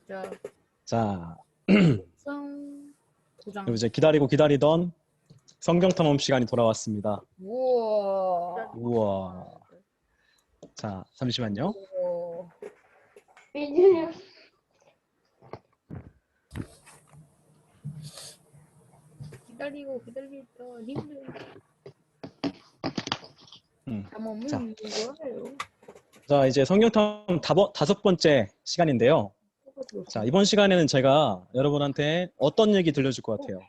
자, 자, 도장. 그리고 이제 기다리던 성경 탐험 시간이 돌아왔습니다. 우와. 우와. 자, 잠시만요. 우와. 기다리던 님들. 탐험을 자. 좋아해요. 자, 이제 성경 탐험 다섯 번째 시간인데요. 자, 이번 시간에는 제가 여러분한테 어떤 얘기 들려줄 것 같아요?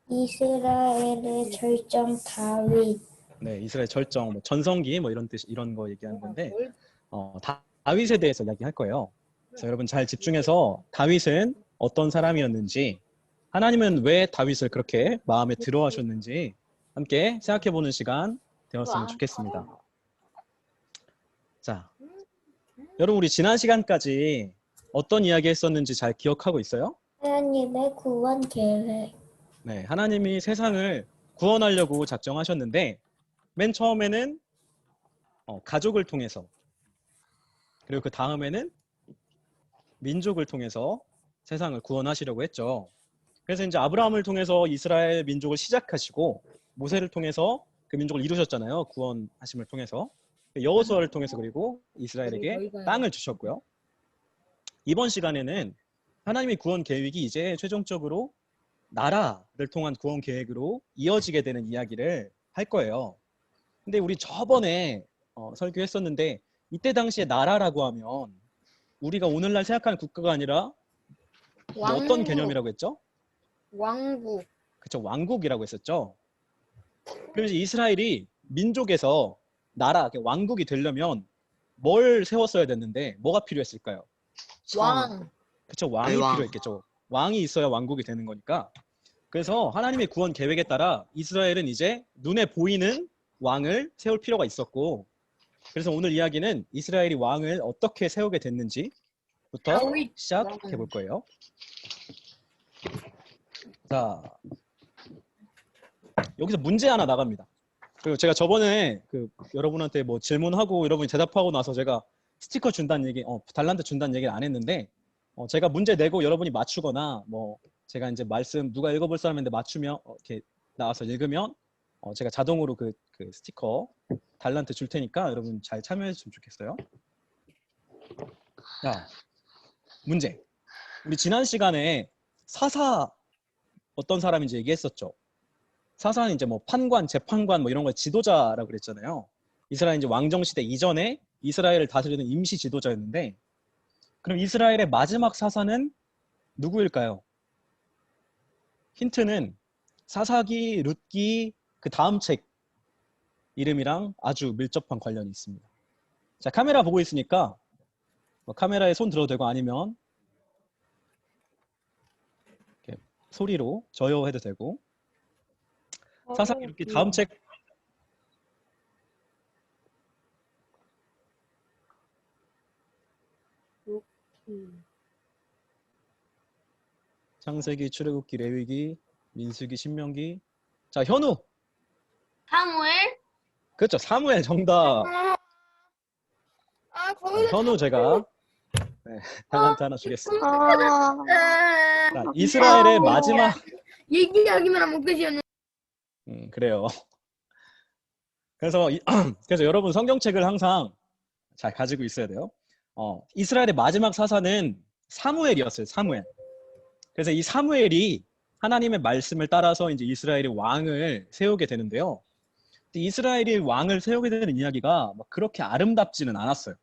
이스라엘의 절정 다윗. 네, 이스라엘 절정, 뭐 전성기 뭐 이런 뜻, 이런 거 얘기하는 건데, 다윗에 대해서 이야기할 거예요. 그래서 여러분 잘 집중해서 다윗은 어떤 사람이었는지, 하나님은 왜 다윗을 그렇게 마음에 들어 하셨는지 함께 생각해 보는 시간 되었으면 좋겠습니다. 자, 여러분 우리 지난 시간까지 어떤 이야기 했었는지 잘 기억하고 있어요? 하나님의 구원 계획. 네, 하나님이 세상을 구원하려고 작정하셨는데 맨 처음에는 가족을 통해서, 그리고 그 다음에는 민족을 통해서 세상을 구원하시려고 했죠. 그래서 이제 아브라함을 통해서 이스라엘 민족을 시작하시고 모세를 통해서 그 민족을 이루셨잖아요. 구원하심을 통해서. 여호수아를 통해서 그리고 이스라엘에게 땅을 주셨고요. 이번 시간에는 하나님의 구원 계획이 이제 최종적으로 나라를 통한 구원 계획으로 이어지게 되는 이야기를 할 거예요. 근데 우리 저번에 설교했었는데 이때 당시에 나라라고 하면 우리가 오늘날 생각하는 국가가 아니라 어떤 개념이라고 했죠? 왕국. 그쵸, 왕국이라고 했었죠. 그럼 이제 이스라엘이 민족에서 나라, 왕국이 되려면 뭘 세웠어야 됐는데 뭐가 필요했을까요? 왕. 그쵸, 왕이 필요했겠죠. 왕이 있어야 왕국이 되는 거니까. 그래서 하나님의 구원 계획에 따라 이스라엘은 이제 눈에 보이는 왕을 세울 필요가 있었고, 그래서 오늘 이야기는 이스라엘이 왕을 어떻게 세우게 됐는지부터 시작해 볼 거예요. 자, 여기서 문제 하나 나갑니다. 그리고 제가 저번에 여러분한테 뭐 질문하고 여러분이 대답하고 나서 제가 스티커 준다는 얘기, 달란트 준다는 얘기를 안 했는데, 제가 문제 내고 여러분이 맞추거나 뭐 제가 이제 말씀 누가 읽어볼 사람인데 맞추면 이렇게 나와서 읽으면 제가 자동으로 그 스티커 달란트 줄 테니까 여러분 잘 참여해 주시면 좋겠어요. 자, 문제. 우리 지난 시간에 사사 어떤 사람인지 얘기했었죠. 사사는 이제 뭐 판관, 재판관 뭐 이런 걸 지도자라고 그랬잖아요. 이스라엘 이제 왕정 시대 이전에 이스라엘을 다스리는 임시 지도자였는데, 그럼 이스라엘의 마지막 사사는 누구일까요? 힌트는 사사기, 룻기 그 다음 책 이름이랑 아주 밀접한 관련이 있습니다. 자, 카메라 보고 있으니까 뭐 카메라에 손 들어도 되고 아니면 이렇게 소리로 저요해도 되고. 사사기, 룻기 다음 책 창세기, 출애굽기, 레위기, 민수기, 신명기. 자, 현우. 사무엘? 그렇죠. 사무엘 정답. 현우 제가 달란트 하나 주겠습니다. 자, 이스라엘의 마지막 얘기하기만 하면 끝이었네. 그래요. 그래서 여러분 성경책을 항상 잘 가지고 있어야 돼요. 이스라엘의 마지막 사사는 사무엘이었어요. 사무엘. 그래서 이 사무엘이 하나님의 말씀을 따라서 이제 이스라엘의 왕을 세우게 되는데요. 이스라엘이 왕을 세우게 되는 이야기가 막 그렇게 아름답지는 않았어요.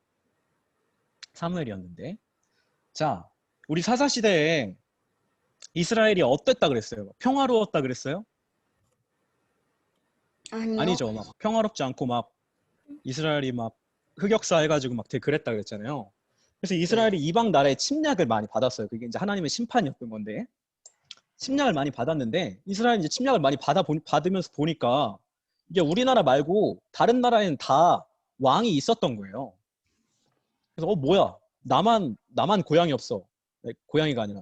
사무엘이었는데. 자, 우리 사사 시대에 이스라엘이 어땠다 그랬어요? 평화로웠다 그랬어요? 아니요. 아니죠. 막 평화롭지 않고 막 이스라엘이 막 흑역사 해가지고 막 되게 그랬다 그랬잖아요. 그래서 이스라엘이 이방 나라의 침략을 많이 받았어요. 그게 이제 하나님의 심판이었던 건데, 침략을 많이 받았는데 이스라엘이 이제 침략을 많이 받으면서 보니까 이게 우리나라 말고 다른 나라에는 다 왕이 있었던 거예요. 그래서 뭐야? 나만 고향이 없어. 고향이가 아니라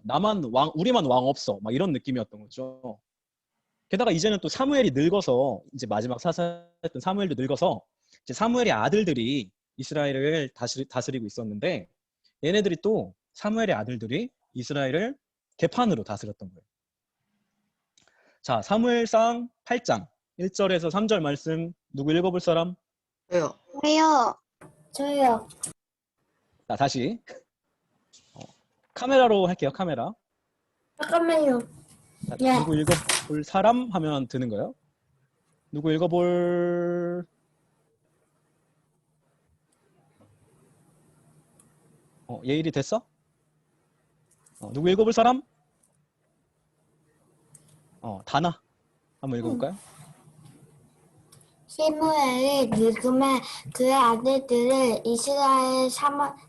우리만 왕 없어. 막 이런 느낌이었던 거죠. 게다가 이제는 또 사무엘이 늙어서, 이제 마지막 사사였던 사무엘도 늙어서 이제 사무엘의 아들들이 이스라엘을 다스리고 있었는데, 얘네들이 또 사무엘의 아들들이 이스라엘을 개판으로 다스렸던 거예요. 자, 사무엘상 8장 1절에서 3절 말씀 누구 읽어볼 사람? 왜요? 왜요? 저요. 자, 다시 카메라로 할게요. 카메라. 잠깐만요. 자, 네. 누구 읽어볼 사람 하면 되는 거예요. 누구 읽어볼 예일이 됐어? 누구 읽어볼 사람? 다나 한번 읽어볼까요? 시므엘이 늙음에 그의 아들들을 이스라엘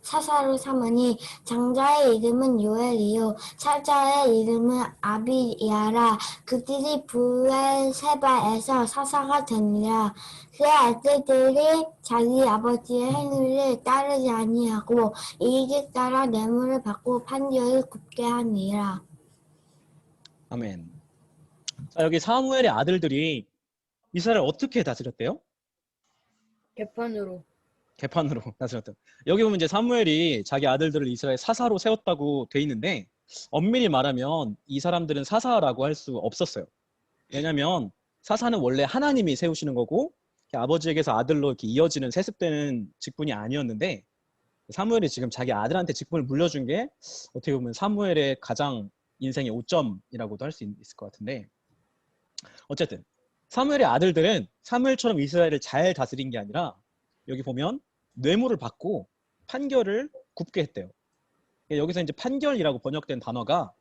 사사로 삼으니 장자의 이름은 요엘이요 살자의 이름은 아비야라. 그들이 브엘세바에서 사사가 되니라. 그의 아들들이 자기 아버지의 행위를 따르지 아니하고 이익에 따라 뇌물을 받고 판결을 굽게 하니라. 아멘. 자, 여기 사무엘의 아들들이 이스라엘을 어떻게 다스렸대요? 개판으로. 개판으로 다스렸대요. 여기 보면 이제 사무엘이 자기 아들들을 이스라엘 사사로 세웠다고 돼 있는데 엄밀히 말하면 이 사람들은 사사라고 할 수 없었어요. 왜냐하면 사사는 원래 하나님이 세우시는 거고 아버지에게서 아들로 이렇게 이어지는 세습되는 직분이 아니었는데 사무엘이 지금 자기 아들한테 직분을 물려준 게 어떻게 보면 사무엘의 가장 인생의 오점이라고도 할 수 있을 것 같은데 어쨌든 사무엘의 아들들은 사무엘처럼 이스라엘을 잘 다스린 게 아니라 여기 보면 뇌물을 받고 판결을 굽게 했대요. 여기서 이제 판결이라고 번역된 단어가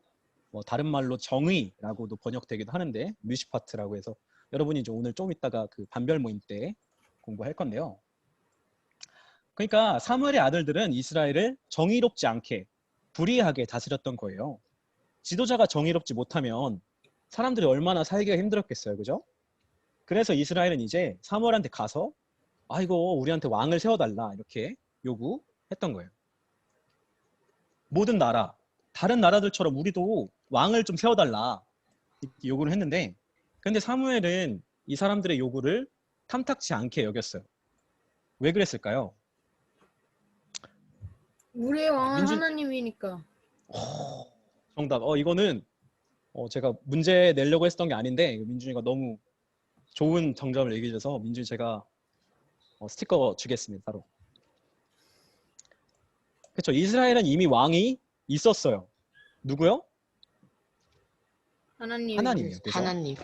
다른 말로 정의라고도 번역되기도 하는데 뮤시파트라고 해서 여러분이 이제 오늘 좀 이따가 그 반별 모임 때 공부할 건데요. 그러니까 사무엘의 아들들은 이스라엘을 정의롭지 않게 불의하게 다스렸던 거예요. 지도자가 정의롭지 못하면 사람들이 얼마나 살기가 힘들었겠어요. 그죠? 그래서 이스라엘은 이제 사무엘한테 가서 아이고 우리한테 왕을 세워달라 이렇게 요구했던 거예요. 모든 나라, 다른 나라들처럼 우리도 왕을 좀 세워달라 이렇게 요구를 했는데 근데 사무엘은 이 사람들의 요구를 탐탁치 않게 여겼어요. 왜 그랬을까요? 우리의 왕은 민준- 하나님이니까. 정답. 이거는 제가 문제 내려고 했던 게 아닌데 민준이가 너무 좋은 정답을 얘기해 줘서 민준이 제가 스티커 주겠습니다. 따로. 그렇죠. 이스라엘은 이미 왕이 있었어요. 누구요? 하나님. 하나님이요. 그죠? 하나님.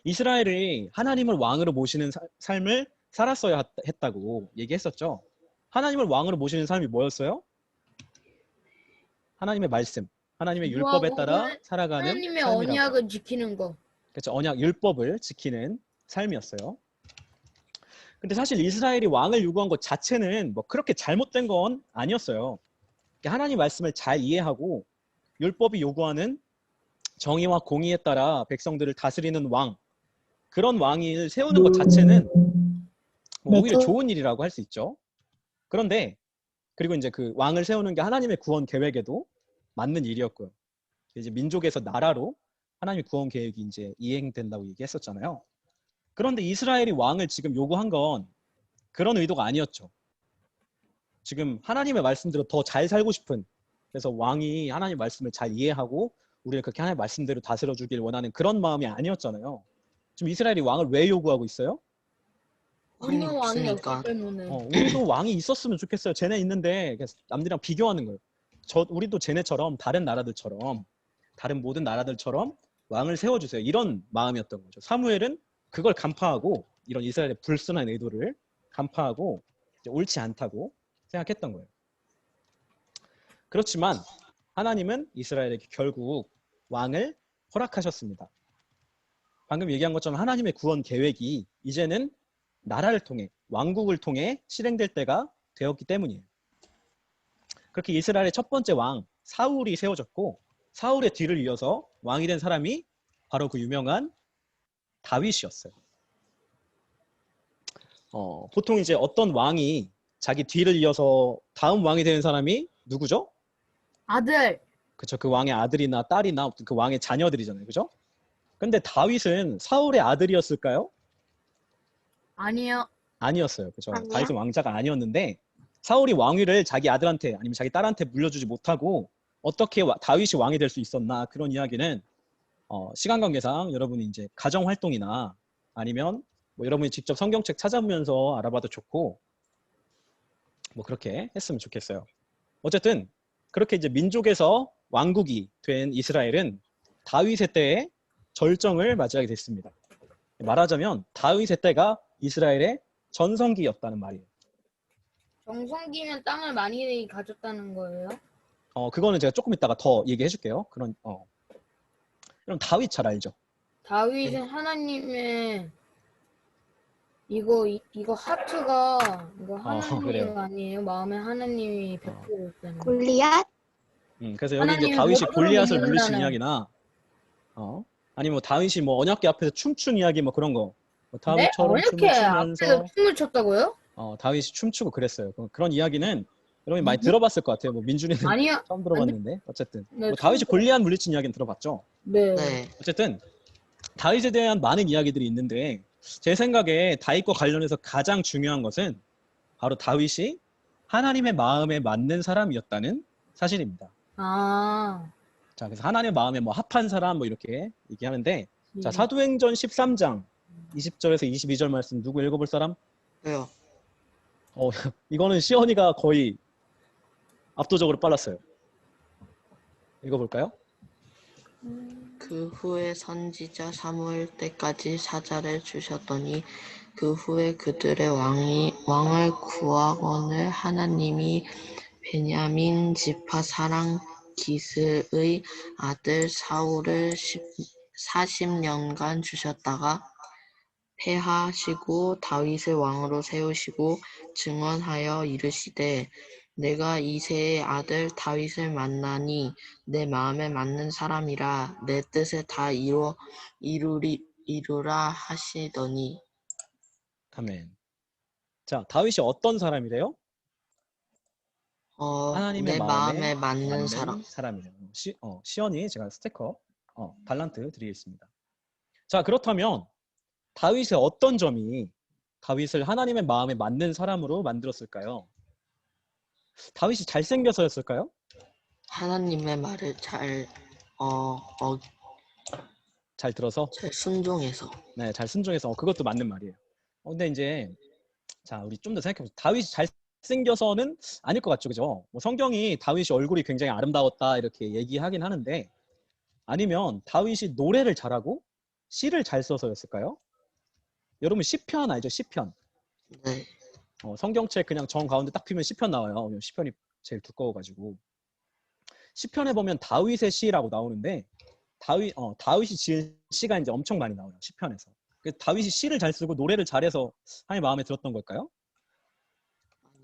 이스라엘이 하나님을 왕으로 모시는 삶을 살았어야 했다고 얘기했었죠. 하나님을 왕으로 모시는 삶이 뭐였어요? 하나님의 말씀, 하나님의 율법에 따라 살아가는 하나님의 삶이라고. 언약을 지키는 거. 그렇죠. 언약, 율법을 지키는 삶이었어요. 근데 사실 이스라엘이 왕을 요구한 것 자체는 뭐 그렇게 잘못된 건 아니었어요. 하나님 말씀을 잘 이해하고 율법이 요구하는 정의와 공의에 따라 백성들을 다스리는 왕, 그런 왕을 세우는 것 자체는 뭐 오히려 좋은 일이라고 할 수 있죠. 그런데 그리고 이제 그 왕을 세우는 게 하나님의 구원 계획에도 맞는 일이었고요. 이제 민족에서 나라로 하나님의 구원 계획이 이제 이행된다고 얘기했었잖아요. 그런데 이스라엘이 왕을 지금 요구한 건 그런 의도가 아니었죠. 지금 하나님의 말씀대로 더 잘 살고 싶은, 그래서 왕이 하나님의 말씀을 잘 이해하고 우리를 그렇게 하나님의 말씀대로 다스려 주길 원하는 그런 마음이 아니었잖아요. 지금 이스라엘이 왕을 왜 요구하고 있어요? 우리는 왕이 없으니까. 없기 때문에. 우리도 왕이 있었으면 좋겠어요. 쟤네 있는데 남들이랑 비교하는 거예요. 우리도 쟤네처럼 다른 나라들처럼 다른 모든 나라들처럼 왕을 세워주세요. 이런 마음이었던 거죠. 사무엘은 그걸 간파하고 이런 이스라엘의 불순한 의도를 간파하고 이제 옳지 않다고 생각했던 거예요. 그렇지만 하나님은 이스라엘에게 결국 왕을 허락하셨습니다. 방금 얘기한 것처럼 하나님의 구원 계획이 이제는 나라를 통해 왕국을 통해 실행될 때가 되었기 때문이에요. 그렇게 이스라엘의 첫 번째 왕 사울이 세워졌고 사울의 뒤를 이어서 왕이 된 사람이 바로 그 유명한 다윗이었어요. 보통 이제 어떤 왕이 자기 뒤를 이어서 다음 왕이 되는 사람이 누구죠? 아들. 그렇죠. 그 왕의 아들이나 딸이나 어떤 그 왕의 자녀들이잖아요. 그죠? 근데 다윗은 사울의 아들이었을까요? 아니요. 아니었어요. 그죠? 아니요. 다윗은 왕자가 아니었는데 사울이 왕위를 자기 아들한테 아니면 자기 딸한테 물려주지 못하고 어떻게 다윗이 왕이 될 수 있었나, 그런 이야기는 시간 관계상 여러분이 이제 가정 활동이나 아니면 뭐 여러분이 직접 성경책 찾아보면서 알아봐도 좋고, 뭐 그렇게 했으면 좋겠어요. 어쨌든 그렇게 이제 민족에서 왕국이 된 이스라엘은 다윗의 때에 절정을 맞이하게 됐습니다. 말하자면 다윗의 때가 이스라엘의 전성기였다는 말이에요. 정성기면 땅을 많이 가졌다는 거예요? 그거는 제가 조금 이따가 더 얘기해 줄게요. 그럼 다윗 잘 알죠? 다윗은 하나님의 이거 하트가 이거 하나님 그래요. 아니에요? 마음에 하나님이 베풀고 있다는 거. 골리앗? 그래서 여기 이제 하나님이 다윗이 모두를 골리앗을 물리친 믿는다는. 이야기나, 아니면 뭐 다윗이 뭐 언약궤 앞에서 춤춘 이야기 뭐 그런 거, 뭐 네? 다윗처럼 이렇게 춤을 앞에서 추면서 춤을 췄다고요? 다윗이 춤추고 그랬어요. 그런 이야기는 여러분이 많이 들어봤을 것 같아요. 뭐 민준이는 아니요. 처음 들어봤는데 어쨌든 네, 뭐 다윗이 처음 골리앗 물리친 이야기는 들어봤죠. 네. 네. 어쨌든 다윗에 대한 많은 이야기들이 있는데 제 생각에 다윗과 관련해서 가장 중요한 것은 바로 다윗이 하나님의 마음에 맞는 사람이었다는 사실입니다. 아. 자, 그래서 하나님의 마음에 뭐 합한 사람 뭐 이렇게 얘기하는데, 자, 네. 사도행전 13장 20절에서 22절 말씀 누구 읽어볼 사람? 왜요? 이거는 시연이가 거의 압도적으로 빨랐어요. 읽어볼까요? 그 후에 선지자 사무엘 때까지 사자를 주셨더니 그 후에 그들의 왕을 구하거늘 하나님이 베냐민 지파 사람 기스의 아들 사울을 40년간 주셨다가 패하시고 다윗을 왕으로 세우시고 증언하여 이르시되 내가 이새의 아들 다윗을 만나니 내 마음에 맞는 사람이라 내 뜻을 다 이루라 하시더니. 아멘. 자, 다윗이 어떤 사람이래요? 하나님의 내 마음에 맞는 사람. 사람이래요. 시연이 제가 스티커 달란트 드리겠습니다. 자, 그렇다면 다윗의 어떤 점이 다윗을 하나님의 마음에 맞는 사람으로 만들었을까요? 다윗이 잘생겨서였을까요? 하나님의 말을 잘 들어서? 잘 순종해서. 네, 잘 순종해서. 그것도 맞는 말이에요. 근데 이제 자, 우리 좀 더 생각해보자. 다윗이 잘생겨서는 아닐 것 같죠, 그죠? 뭐 성경이 다윗이 얼굴이 굉장히 아름다웠다 이렇게 얘기하긴 하는데, 아니면 다윗이 노래를 잘하고 시를 잘 써서였을까요? 여러분 시편 알죠? 시편. 네. 성경책 그냥 정 가운데 딱 피면 시편 나와요. 시편이 제일 두꺼워가지고. 시편에 보면 다윗의 시라고 나오는데 다윗이 지은 시가 이제 엄청 많이 나와요. 시편에서. 그래서 다윗이 시를 잘 쓰고 노래를 잘해서 하나님 마음에 들었던 걸까요?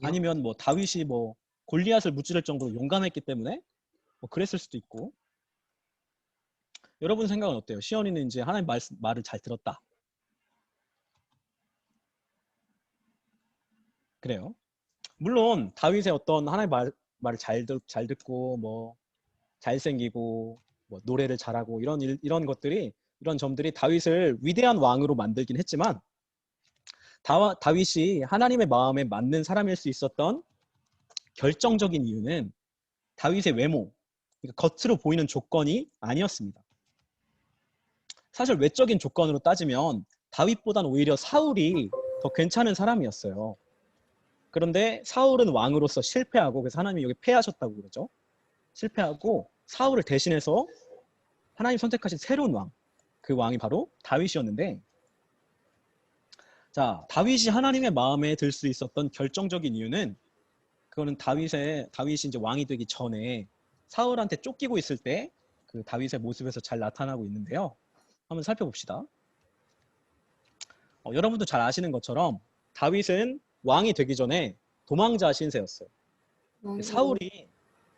아니면 뭐 다윗이 뭐 골리앗을 무찌를 정도로 용감했기 때문에 뭐 그랬을 수도 있고. 여러분 생각은 어때요? 시연이는 이제 하나님 말을 잘 들었다. 그래요. 물론 다윗의 어떤 하나님 말을 잘 듣고 뭐 잘생기고 뭐 노래를 잘하고 이런 것들이, 이런 점들이 다윗을 위대한 왕으로 만들긴 했지만, 다윗이 하나님의 마음에 맞는 사람일 수 있었던 결정적인 이유는 다윗의 외모, 그러니까 겉으로 보이는 조건이 아니었습니다. 사실 외적인 조건으로 따지면 다윗보다는 오히려 사울이 더 괜찮은 사람이었어요. 그런데 사울은 왕으로서 실패하고, 그래서 하나님이 여기 패하셨다고 그러죠. 실패하고 사울을 대신해서 하나님 선택하신 새로운 왕, 그 왕이 바로 다윗이었는데, 자, 다윗이 하나님의 마음에 들 수 있었던 결정적인 이유는, 그거는 다윗이 이제 왕이 되기 전에 사울한테 쫓기고 있을 때 그 다윗의 모습에서 잘 나타나고 있는데요. 한번 살펴봅시다. 여러분도 잘 아시는 것처럼 다윗은 왕이 되기 전에 도망자 신세였어요. 사울이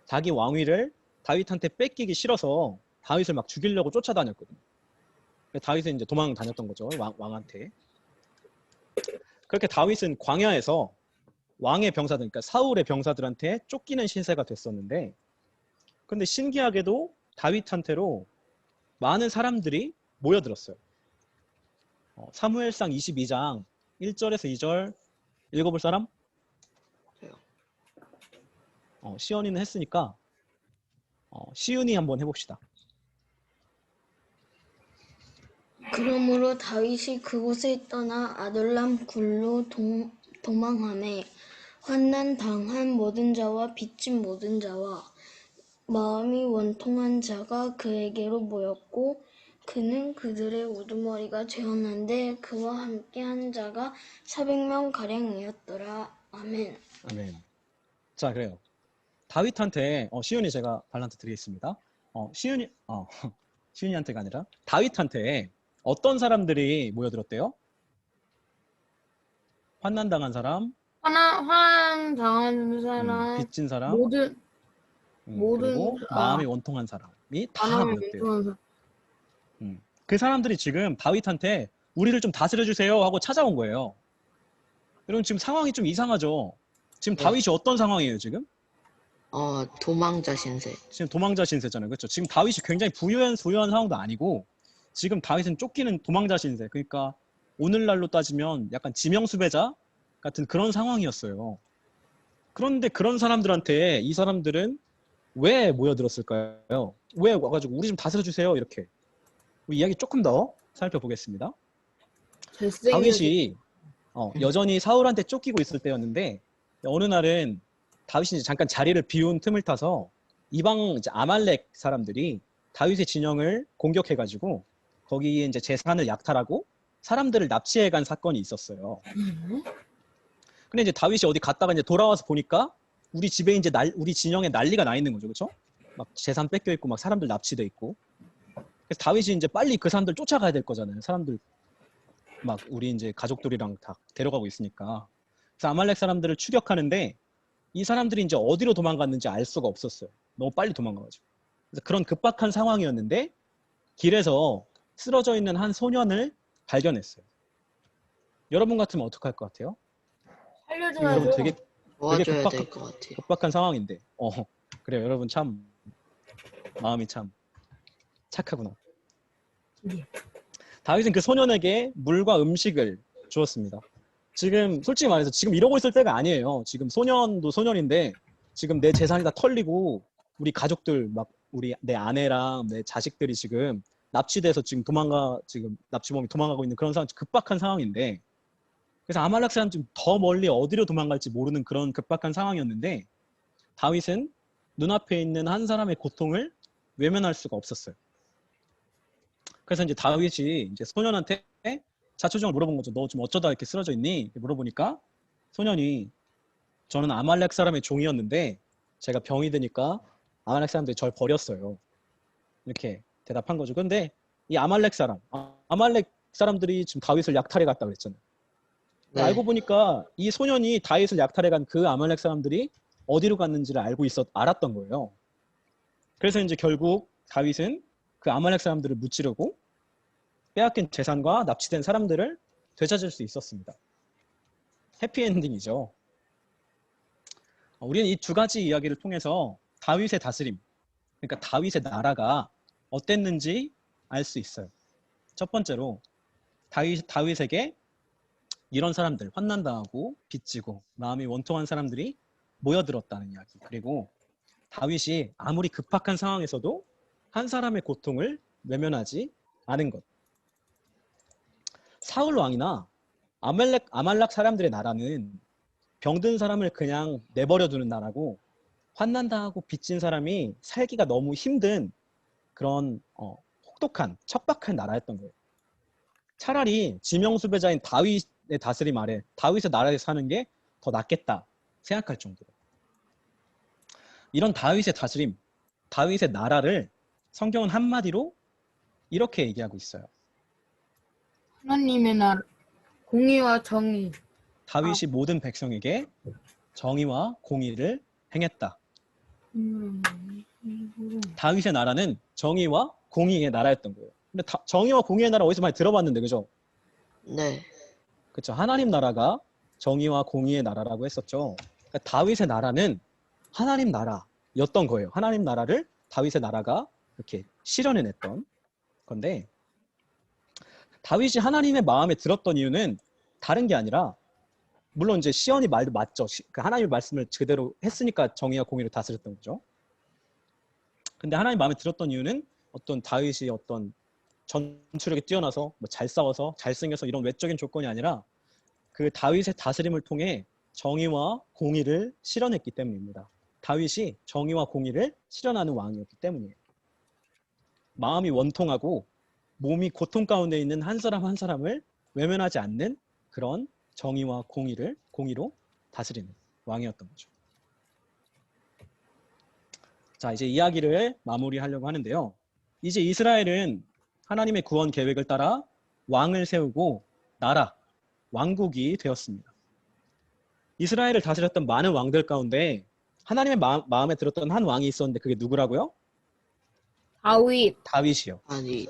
자기 왕위를 다윗한테 뺏기기 싫어서 다윗을 막 죽이려고 쫓아다녔거든요. 다윗은 이제 도망 다녔던 거죠, 왕한테. 그렇게 다윗은 광야에서 왕의 병사들, 그러니까 사울의 병사들한테 쫓기는 신세가 됐었는데, 그런데 신기하게도 다윗한테로 많은 사람들이 모여들었어요. 사무엘상 22장 1절에서 2절 읽어볼 사람? 시연이는 했으니까 시윤이 한번 해봅시다. 그러므로 다윗이 그곳을 떠나 아둘람 굴로 도망하매 환난 당한 모든 자와 빚진 모든 자와 마음이 원통한 자가 그에게로 모였고 그는 그들의 우두머리가 되었는데 그와 함께한 자가 400명 가량이었더라. 아멘. 아멘. 자, 그래요. 다윗한테 시윤이 제가 발란트 드리겠습니다. 시윤이한테가 아니라 다윗한테 어떤 사람들이 모여들었대요? 환난 당한 사람, 화난 당한 사람, 빚진 사람, 모든 그리고 마음이 원통한 사람이 다 모였대요. 그 사람들이 지금 다윗한테 우리를 좀 다스려 주세요 하고 찾아온 거예요. 여러분 지금 상황이 좀 이상하죠? 지금 네. 다윗이 어떤 상황이에요 지금? 도망자 신세. 지금 도망자 신세잖아요. 그렇죠? 지금 다윗이 굉장히 부유한 상황도 아니고 지금 다윗은 쫓기는 도망자 신세. 그러니까 오늘날로 따지면 약간 지명수배자 같은 그런 상황이었어요. 그런데 그런 사람들한테 이 사람들은 왜 모여들었을까요? 왜 와가지고 우리 좀 다스려 주세요 이렇게. 우리 이야기 조금 더 살펴보겠습니다. 다윗이 여전히 사울한테 쫓기고 있을 때였는데 어느 날은 다윗이 잠깐 자리를 비운 틈을 타서 이방 이제 아말렉 사람들이 다윗의 진영을 공격해가지고 거기에 이제 재산을 약탈하고 사람들을 납치해간 사건이 있었어요. 근데 이제 다윗이 어디 갔다가 이제 돌아와서 보니까 우리 집에 이제 우리 진영에 난리가 나 있는 거죠, 그렇죠? 막 재산 뺏겨 있고 막 사람들 납치돼 있고. 그래서 다윗이 이제 빨리 그 사람들 쫓아가야 될 거잖아요. 사람들 막 우리 이제 가족들이랑 다 데려가고 있으니까. 그래서 아말렉 사람들을 추격하는데 이 사람들이 이제 어디로 도망갔는지 알 수가 없었어요. 너무 빨리 도망가가지고. 그래서 그런 급박한 상황이었는데 길에서 쓰러져 있는 한 소년을 발견했어요. 여러분 같으면 어떡할 것 같아요? 여러분 살려줘야죠. 되게 도와줘야 될 것 같아요. 급박한 상황인데. 그래요. 여러분 참 마음이 참 착하구나. 네. 다윗은 그 소년에게 물과 음식을 주었습니다. 지금 솔직히 말해서 지금 이러고 있을 때가 아니에요. 지금 소년도 소년인데 지금 내 재산이 다 털리고 우리 가족들 막 내 아내랑 내 자식들이 지금 납치돼서 지금 납치범이 도망가고 있는 그런 급박한 상황인데 그래서 아말렉 사람 좀 더 멀리 어디로 도망갈지 모르는 그런 급박한 상황이었는데 다윗은 눈앞에 있는 한 사람의 고통을 외면할 수가 없었어요. 그래서 이제 다윗이 이제 소년한테 자초지종을 물어본 거죠. 너 좀 어쩌다 이렇게 쓰러져 있니? 이렇게 물어보니까 소년이 저는 아말렉 사람의 종이었는데 제가 병이 드니까 아말렉 사람들이 절 버렸어요. 이렇게 대답한 거죠. 근데 이 아말렉 사람들이 지금 다윗을 약탈해 갔다 그랬잖아요. 네. 알고 보니까 이 소년이 다윗을 약탈해 간 그 아말렉 사람들이 어디로 갔는지를 알았던 거예요. 그래서 이제 결국 다윗은 그 아말렉 사람들을 무찌르고 빼앗긴 재산과 납치된 사람들을 되찾을 수 있었습니다. 해피엔딩이죠. 우리는 이 두 가지 이야기를 통해서 다윗의 다스림, 그러니까 다윗의 나라가 어땠는지 알 수 있어요. 첫 번째로 다윗에게 이런 사람들, 환난당하고 빚지고 마음이 원통한 사람들이 모여들었다는 이야기. 그리고 다윗이 아무리 급박한 상황에서도 한 사람의 고통을 외면하지 않은 것. 사울 왕이나 아말렉 사람들의 나라는 병든 사람을 그냥 내버려두는 나라고 환난당하고 빚진 사람이 살기가 너무 힘든 그런 혹독한 척박한 나라였던 거예요. 차라리 지명수배자인 다윗의 다스림 아래 다윗의 나라에 사는 게 더 낫겠다 생각할 정도로. 이런 다윗의 다스림, 다윗의 나라를 성경은 한마디로 이렇게 얘기하고 있어요. 하나님의 나라, 공의와 정의. 다윗이 모든 백성에게 정의와 공의를 행했다. 다윗의 나라는 정의와 공의의 나라였던 거예요. 근데 정의와 공의의 나라 어디서 많이 들어봤는데, 그죠? 네. 그렇죠. 하나님 나라가 정의와 공의의 나라라고 했었죠. 그러니까 다윗의 나라는 하나님 나라였던 거예요. 하나님 나라를 다윗의 나라가 이렇게 실현해냈던 건데, 다윗이 하나님의 마음에 들었던 이유는 다른 게 아니라 물론 이제 시온이 말도 맞죠. 그 하나님의 말씀을 그대로 했으니까 정의와 공의를 다스렸던 거죠. 근데 하나님 마음에 들었던 이유는 어떤 다윗이 어떤 전투력이 뛰어나서 뭐 잘 싸워서 잘생겨서 이런 외적인 조건이 아니라 그 다윗의 다스림을 통해 정의와 공의를 실현했기 때문입니다. 다윗이 정의와 공의를 실현하는 왕이었기 때문이에요. 마음이 원통하고 몸이 고통 가운데 있는 한 사람 한 사람을 외면하지 않는 그런 정의와 공의로 다스리는 왕이었던 거죠. 자, 이제 이야기를 마무리하려고 하는데요. 이제 이스라엘은 하나님의 구원 계획을 따라 왕을 세우고 나라, 왕국이 되었습니다. 이스라엘을 다스렸던 많은 왕들 가운데 하나님의 마음에 들었던 한 왕이 있었는데 그게 누구라고요? 다윗. 다윗이요. 아니,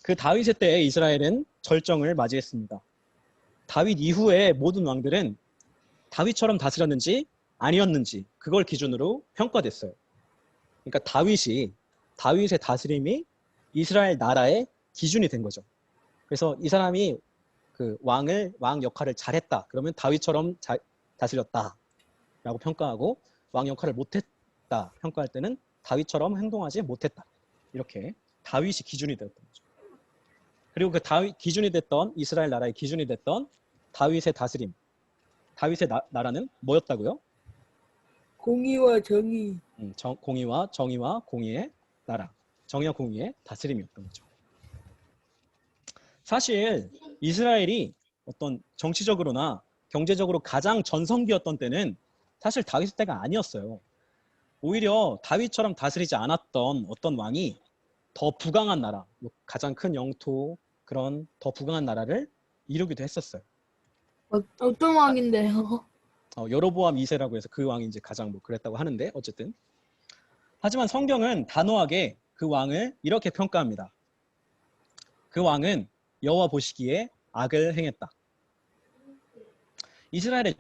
그 다윗의 때에 이스라엘은 절정을 맞이했습니다. 다윗 이후에 모든 왕들은 다윗처럼 다스렸는지 아니었는지 그걸 기준으로 평가됐어요. 그러니까 다윗의 다스림이 이스라엘 나라의 기준이 된 거죠. 그래서 이 사람이 그 왕 역할을 잘했다. 그러면 다윗처럼 다스렸다라고 평가하고 왕 역할을 못했다 평가할 때는 다윗처럼 행동하지 못했다. 이렇게 다윗이 기준이 되었던 거죠. 그리고 그 다윗 기준이 됐던 이스라엘 나라의 기준이 됐던 다윗의 다스림, 다윗의 나라는 뭐였다고요? 공의와 정의. 공의와 정의와 공의의 나라, 정의와 공의의 다스림이었던 거죠. 사실 이스라엘이 어떤 정치적으로나 경제적으로 가장 전성기였던 때는 사실 다윗 때가 아니었어요. 오히려 다윗처럼 다스리지 않았던 어떤 왕이 더 부강한 나라, 가장 큰 영토, 그런 더 부강한 나라를 이루기도 했었어요. 어떤 왕인데요? 여로보암 2세라고 해서 그 왕이 이제 가장 뭐 그랬다고 하는데 어쨌든. 하지만 성경은 단호하게 그 왕을 이렇게 평가합니다. 그 왕은 여호와 보시기에 악을 행했다. 이스라엘의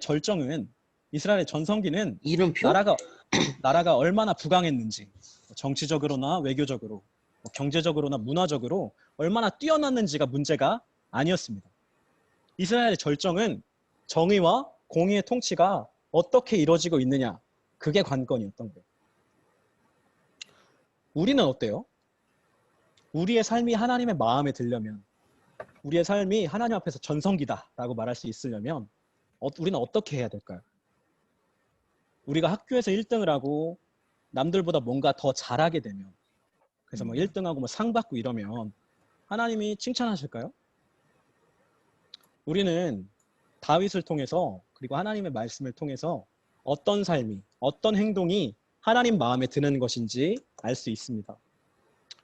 전성기는 이름표? 나라가 얼마나 부강했는지, 정치적으로나 외교적으로, 경제적으로나 문화적으로 얼마나 뛰어났는지가 문제가 아니었습니다. 이스라엘의 절정은 정의와 공의의 통치가 어떻게 이루어지고 있느냐, 그게 관건이었던 거예요. 우리는 어때요? 우리의 삶이 하나님의 마음에 들려면, 우리의 삶이 하나님 앞에서 전성기다라고 말할 수 있으려면 우리는 어떻게 해야 될까요? 우리가 학교에서 1등을 하고 남들보다 뭔가 더 잘하게 되면, 그래서 뭐 1등하고 뭐 상 받고 이러면 하나님이 칭찬하실까요? 우리는 다윗을 통해서 그리고 하나님의 말씀을 통해서 어떤 삶이, 어떤 행동이 하나님 마음에 드는 것인지 알 수 있습니다.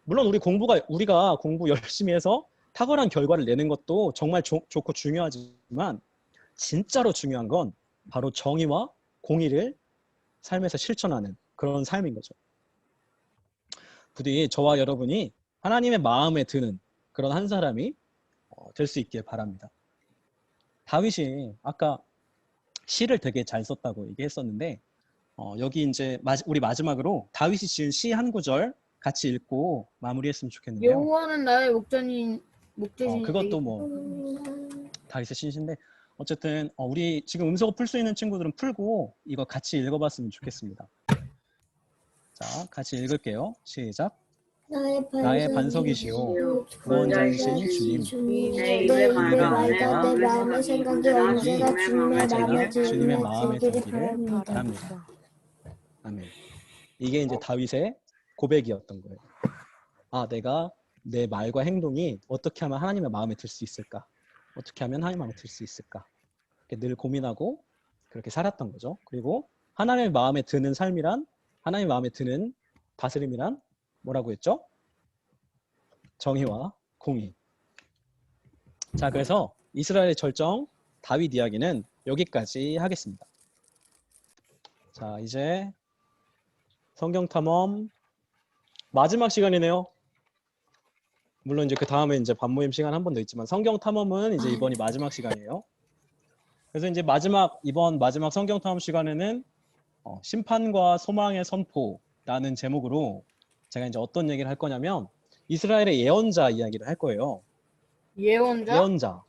물론 우리가 공부 열심히 해서 탁월한 결과를 내는 것도 정말 좋고 중요하지만 진짜로 중요한 건 바로 정의와 공의를 삶에서 실천하는 그런 삶인 거죠. 부디 저와 여러분이 하나님의 마음에 드는 그런 한 사람이 될 수 있길 바랍니다. 다윗이 아까 시를 되게 잘 썼다고 얘기했었는데 여기 이제 우리 마지막으로 다윗이 지은 시 한 구절 같이 읽고 마무리했으면 좋겠는데요. 여호와는 나의 목자신. 그것도 뭐 다윗의 시인데 어쨌든 우리 지금 음소거 풀 수 있는 친구들은 풀고 이거 같이 읽어봤으면 좋겠습니다. 자, 같이 읽을게요. 시작. 나의 반석이시오 구원자이신 주님, 내 입의 말과 내 마음의 생각이 언제나 주님의 마음에 들기를 들기를 바랍니다. 아멘. 이게 이제 다윗의 고백이었던 거예요. 내가 내 말과 행동이 어떻게 하면 하나님의 마음에 들 수 있을까? 어떻게 하면 하나님 마음에 들 수 있을까? 늘 고민하고 그렇게 살았던 거죠. 그리고 하나님의 마음에 드는 삶이란, 하나님의 마음에 드는 다스림이란 뭐라고 했죠? 정의와 공의. 자, 그래서 이스라엘의 절정 다윗 이야기는 여기까지 하겠습니다. 자, 이제 성경 탐험 마지막 시간이네요. 물론 이제 그 다음에 이제 반모임 시간 한 번 더 있지만 성경 탐험은 이제 이번이 마지막 시간이에요. 그래서 이제 이번 마지막 성경 탐험 시간에는 심판과 소망의 선포라는 제목으로 제가 이제 어떤 얘기를 할 거냐면 이스라엘의 예언자 이야기를 할 거예요. 예언자? 예언자.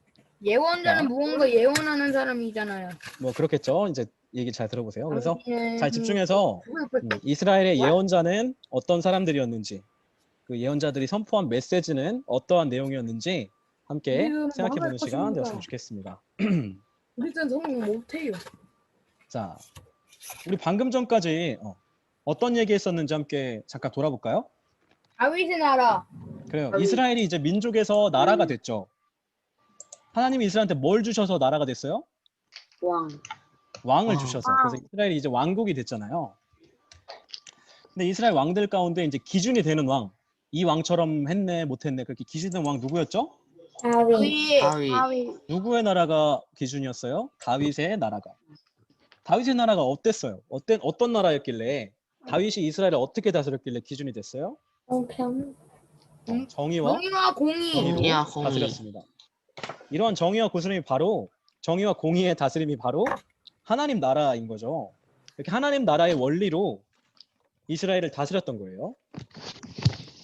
예언자는 자. 무언가 예언하는 사람이잖아요. 뭐 그렇겠죠. 이제 얘기 잘 들어보세요. 그래서 당신의 잘 집중해서 그 이스라엘의 예언자는 어떤 사람들이었는지, 그 예언자들이 선포한 메시지는 어떠한 내용이었는지 함께 우리는 생각해보는 망할 시간 것입니다. 되었으면 좋겠습니다. 우리는 성공 못해요. 자, 우리 방금 전까지 어떤 얘기했었는지 함께 잠깐 돌아볼까요? 다윗의 나라. 그래요. 이스라엘이 이제 민족에서 나라가 됐죠. 하나님이 이스라엘한테 뭘 주셔서 나라가 됐어요? 왕을 주셔서. 그래서 이스라엘이 이제 왕국이 됐잖아요. 근데 이스라엘 왕들 가운데 이제 기준이 되는 왕, 이 왕처럼 했네, 못했네, 그렇게 기준된 왕 누구였죠? 다윗. 다윗. 누구의 나라가 기준이었어요? 다윗의 나라가. 다윗의 나라가 어땠어요? 어떤 나라였길래 다윗이 이스라엘을 어떻게 다스렸길래 기준이 됐어요? 공평. 정의와 정의와 공의. 공의로 정의와 공의. 다스렸습니다. 이러한 정의와 정의와 공의의 다스림이 바로 하나님 나라인 거죠. 이렇게 하나님 나라의 원리로 이스라엘을 다스렸던 거예요.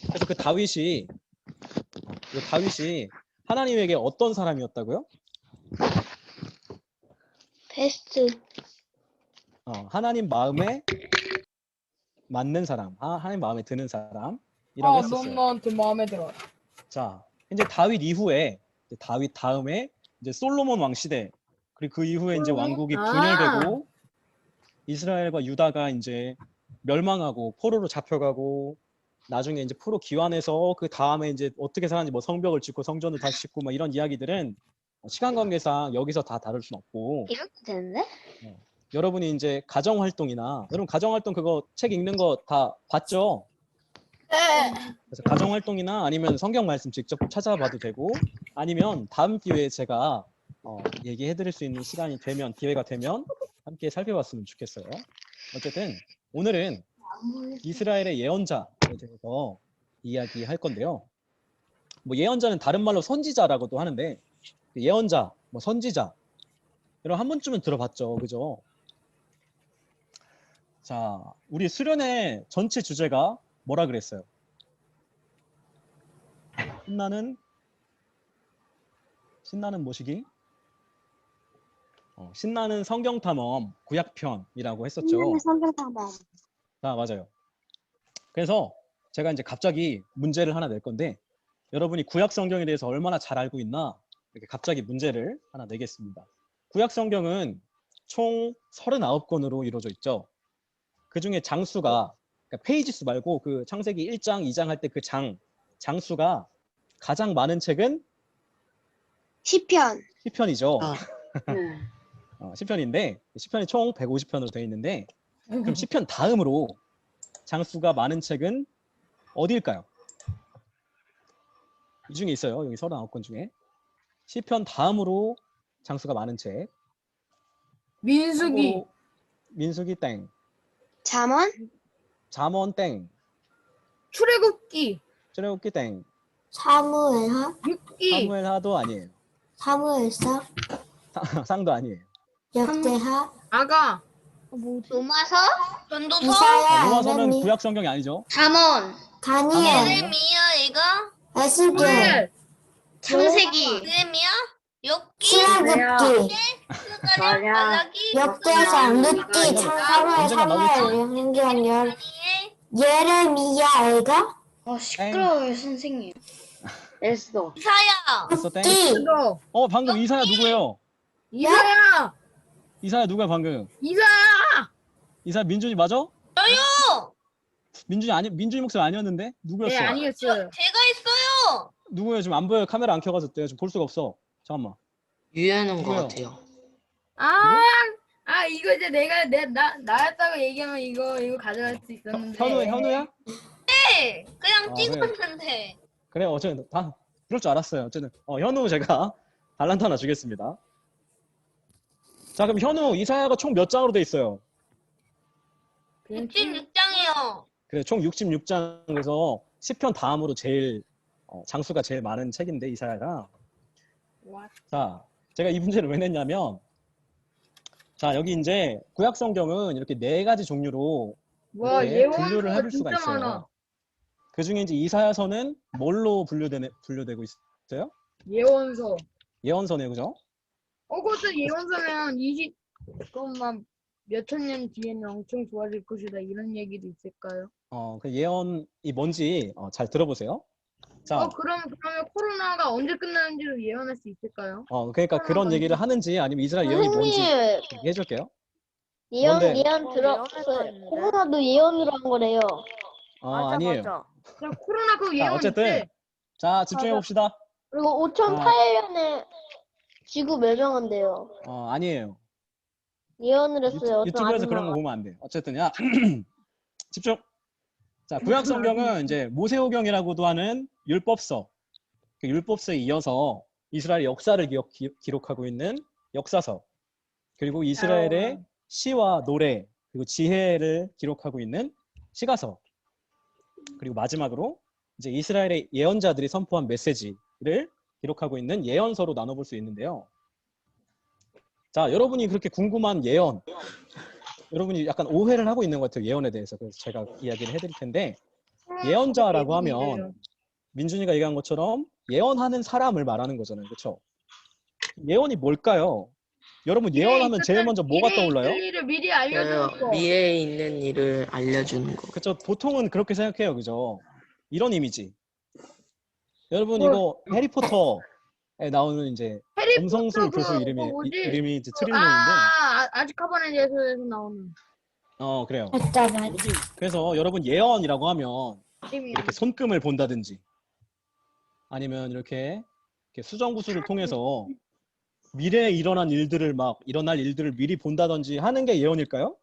그래서 그 다윗이 하나님에게 어떤 사람이었다고요? 베스트. 하나님 마음에 맞는 사람, 하나님 마음에 드는 사람이라고 했었어요. 넌 나한테 마음에 들어. 자, 이제 다윗 이후에 다윗 다음에 이제 솔로몬 왕 시대, 그리고 그 이후에 이제 왕국이 분열되고 이스라엘과 유다가 이제 멸망하고 포로로 잡혀가고 나중에 이제 포로 귀환해서 그 다음에 이제 어떻게 살았는지 뭐 성벽을 짓고 성전을 다시 짓고 막 이런 이야기들은 시간 관계상 여기서 다 다룰 순 없고 이렇게 되는데? 여러분이 이제 가정 활동이나 여러분 가정 활동 그거 책 읽는 거 다 봤죠? 그래서 가정 활동이나 아니면 성경 말씀 직접 찾아봐도 되고 아니면 다음 기회에 제가 얘기해 드릴 수 있는 시간이 되면 기회가 되면 함께 살펴봤으면 좋겠어요. 어쨌든 오늘은 이스라엘의 예언자에 대해서 이야기할 건데요. 뭐 예언자는 다른 말로 선지자라고도 하는데 예언자, 뭐 선지자 이런 한 번쯤은 들어봤죠, 그죠? 자, 우리 수련회 전체 주제가 뭐라 그랬어요? 신나는 뭐시기? 신나는 성경 탐험 구약편이라고 했었죠. 성경 탐험. 아, 맞아요. 그래서 제가 이제 갑자기 문제를 하나 낼 건데 여러분이 구약 성경에 대해서 얼마나 잘 알고 있나 이렇게 갑자기 문제를 하나 내겠습니다. 구약 성경은 총 39권으로 이루어져 있죠. 그 중에 장수가 그러니까 페이지 수 말고 그 창세기 1장, 2장 할 때 그 장수가 가장 많은 책은 시편. 시편이죠. 네. 시편인데 시편이 총 150편으로 되어 있는데 그럼 시편 다음으로 장수가 많은 책은 어디일까요? 이 중에 있어요. 여기 39권 중에. 시편 다음으로 장수가 많은 책. 민수기. 민수기 땡. 잠언 땡. 출애굽기. 출애굽기 땡. 사무엘하. 육기. 사무엘하도 아니에요. 사무엘상. 상도 아니에요. 역대하. 아가. 로마서, 전도서, 이사야. 로마서는 에레미. 구약 성경이 아니죠. 잠언, 다니엘. 예레미야 이거, 에스겔. 창세기, 느헤미야, 욥기, 출애굽기. 스가랴, 말라기, 역대상. 룻기. 사무엘. 언제나 나오겠지. 행전열. 다니엘, 예레미야. 애가. 시끄러워요 선생님. 에스더. 이사야, 됐어 땡. 기. 너. 방금 이사야 누구예요? 이사야. 이사야 누구야 방금? 이사야. 이사야 민준이 맞아? 저요. 민준이 목소리 아니었는데? 누구였어? 네, 아니었어요. 제가 했어요. 누구예요? 지금 안 보여요. 카메라 안 켜가지고 내가 지금 볼 수가 없어. 잠깐만. 유해는 것 누구요? 같아요. 이거 이제 나였다고 얘기하면 이거 가져갈 수 있었는데. 현우야? 네, 그냥 아, 찍었는데. 그래 어쨌든 다 그럴 줄 알았어요. 어쨌든 현우 제가 달란트 하나 주겠습니다. 자 그럼 현우 이사야가 총 몇 장으로 돼 있어요? 66장이요. 그래 총 66장에서 시편 다음으로 제일 장수가 제일 많은 책인데 이사야가. 자 제가 이 문제를 왜 냈냐면 자 여기 이제 구약 성경은 이렇게 4가지 종류로 와, 이렇게 예언 분류를 해볼 수가 진짜 있어요. 많아. 그 중에 이제 이사야서는 뭘로 분류되고 있어요? 예언서. 예언서네요, 그죠? 그것도 예언서면 그것만 몇천 년 뒤에는 엄청 좋아질 것이다 이런 얘기도 있을까요? 그 예언이 뭔지 잘 들어보세요. 자, 그러면 코로나가 언제 끝나는지도 예언할 수 있을까요? 그러니까 그런 얘기를 하는지 아니면 이스라엘 예언이 뭔지 선생님, 얘기해줄게요. 예언, 그런데 예언 들었어요. 코로나도 예언으로 한 거래요. 아니에요. 자, 코로나 그 자, 예언 어쨌든 있지? 자, 집중해 봅시다. 그리고 5008년에 지구 멸망한대요. 아니에요. 예언을 했어요. 어떤 유튜브에서 그런 거 아줌마가. 보면 안 돼. 어쨌든 야, 집중. 자, 구약 성경은 이제 모세오경이라고도 하는 율법서. 그 율법서에 이어서 이스라엘 역사를 기록하고 있는 역사서. 그리고 이스라엘의 시와 노래, 그리고 지혜를 기록하고 있는 시가서. 그리고 마지막으로 이제 이스라엘의 예언자들이 선포한 메시지를 기록하고 있는 예언서로 나눠볼 수 있는데요. 자, 여러분이 그렇게 궁금한 예언, 여러분이 약간 오해를 하고 있는 것 같아요, 예언에 대해서. 그래서 제가 이야기를 해드릴 텐데, 예언자라고 하면 민준이가 얘기한 것처럼 예언하는 사람을 말하는 거잖아요, 그렇죠? 예언이 뭘까요? 여러분 예언하면 제일 먼저 뭐가 떠올라요? 일을 미리 알려주는 거. 미래에 있는 일을 알려주는 거. 그렇죠. 보통은 그렇게 생각해요, 그죠? 이런 이미지. 여러분 이거 해리포터에 나오는 이제 엄성술 교수 이름이 이제 트릴론인데, 아즈카반에서 나오는 그래요. 맞잖아. 그래서 여러분 예언이라고 하면 이름이. 이렇게 손금을 본다든지 아니면 이렇게 수정구슬을 통해서 미래에 일어날 일들을 미리 본다든지 하는 게 예언일까요?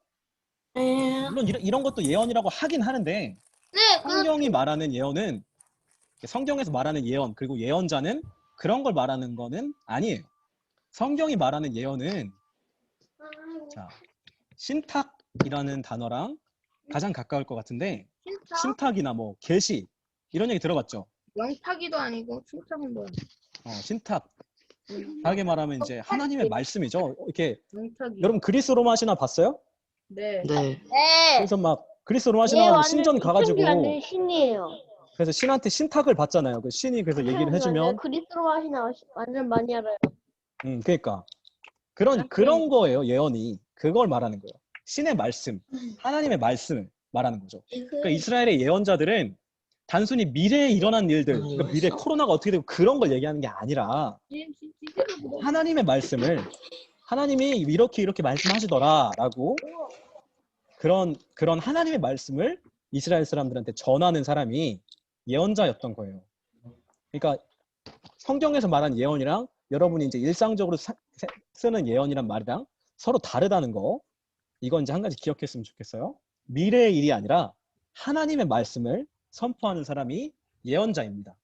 물론 이런 것도 예언이라고 하긴 하는데, 네, 성경이 말하는 예언은, 성경에서 말하는 예언, 그리고 예언자는 그런 걸 말하는 거는 아니에요. 성경이 말하는 예언은 자, 신탁이라는 단어랑 가장 가까울 것 같은데, 신탁이나 뭐 계시 이런 얘기 들어봤죠? 영탁이도 아니고 칭찬은 뭐야? 신탁. 다르게 말하면 이제 하나님의 말씀이죠. 이렇게 영탁이. 여러분 그리스 로마 신화 봤어요? 네. 네. 네. 그래서 막 그리스 로마 얘 신화 완전 신전 가가지고 완전 신이에요. 그래서 신한테 신탁을 받잖아요. 그 신이 그래서 얘기를 해주면 그리스로 하시나 완전 많이 알아요. 그러니까 그런 거예요. 예언이 그걸 말하는 거예요. 신의 말씀, 하나님의 말씀을 말하는 거죠. 그러니까 이스라엘의 예언자들은 단순히 미래에 일어난 일들, 그러니까 미래 코로나가 어떻게 되고 그런 걸 얘기하는 게 아니라 하나님의 말씀을, 하나님이 이렇게 말씀하시더라라고 그런 하나님의 말씀을 이스라엘 사람들한테 전하는 사람이 예언자였던 거예요. 그러니까 성경에서 말한 예언이랑 여러분이 이제 일상적으로 쓰는 예언이란 말이랑 서로 다르다는 거, 이건 이제 한 가지 기억했으면 좋겠어요. 미래의 일이 아니라 하나님의 말씀을 선포하는 사람이 예언자입니다.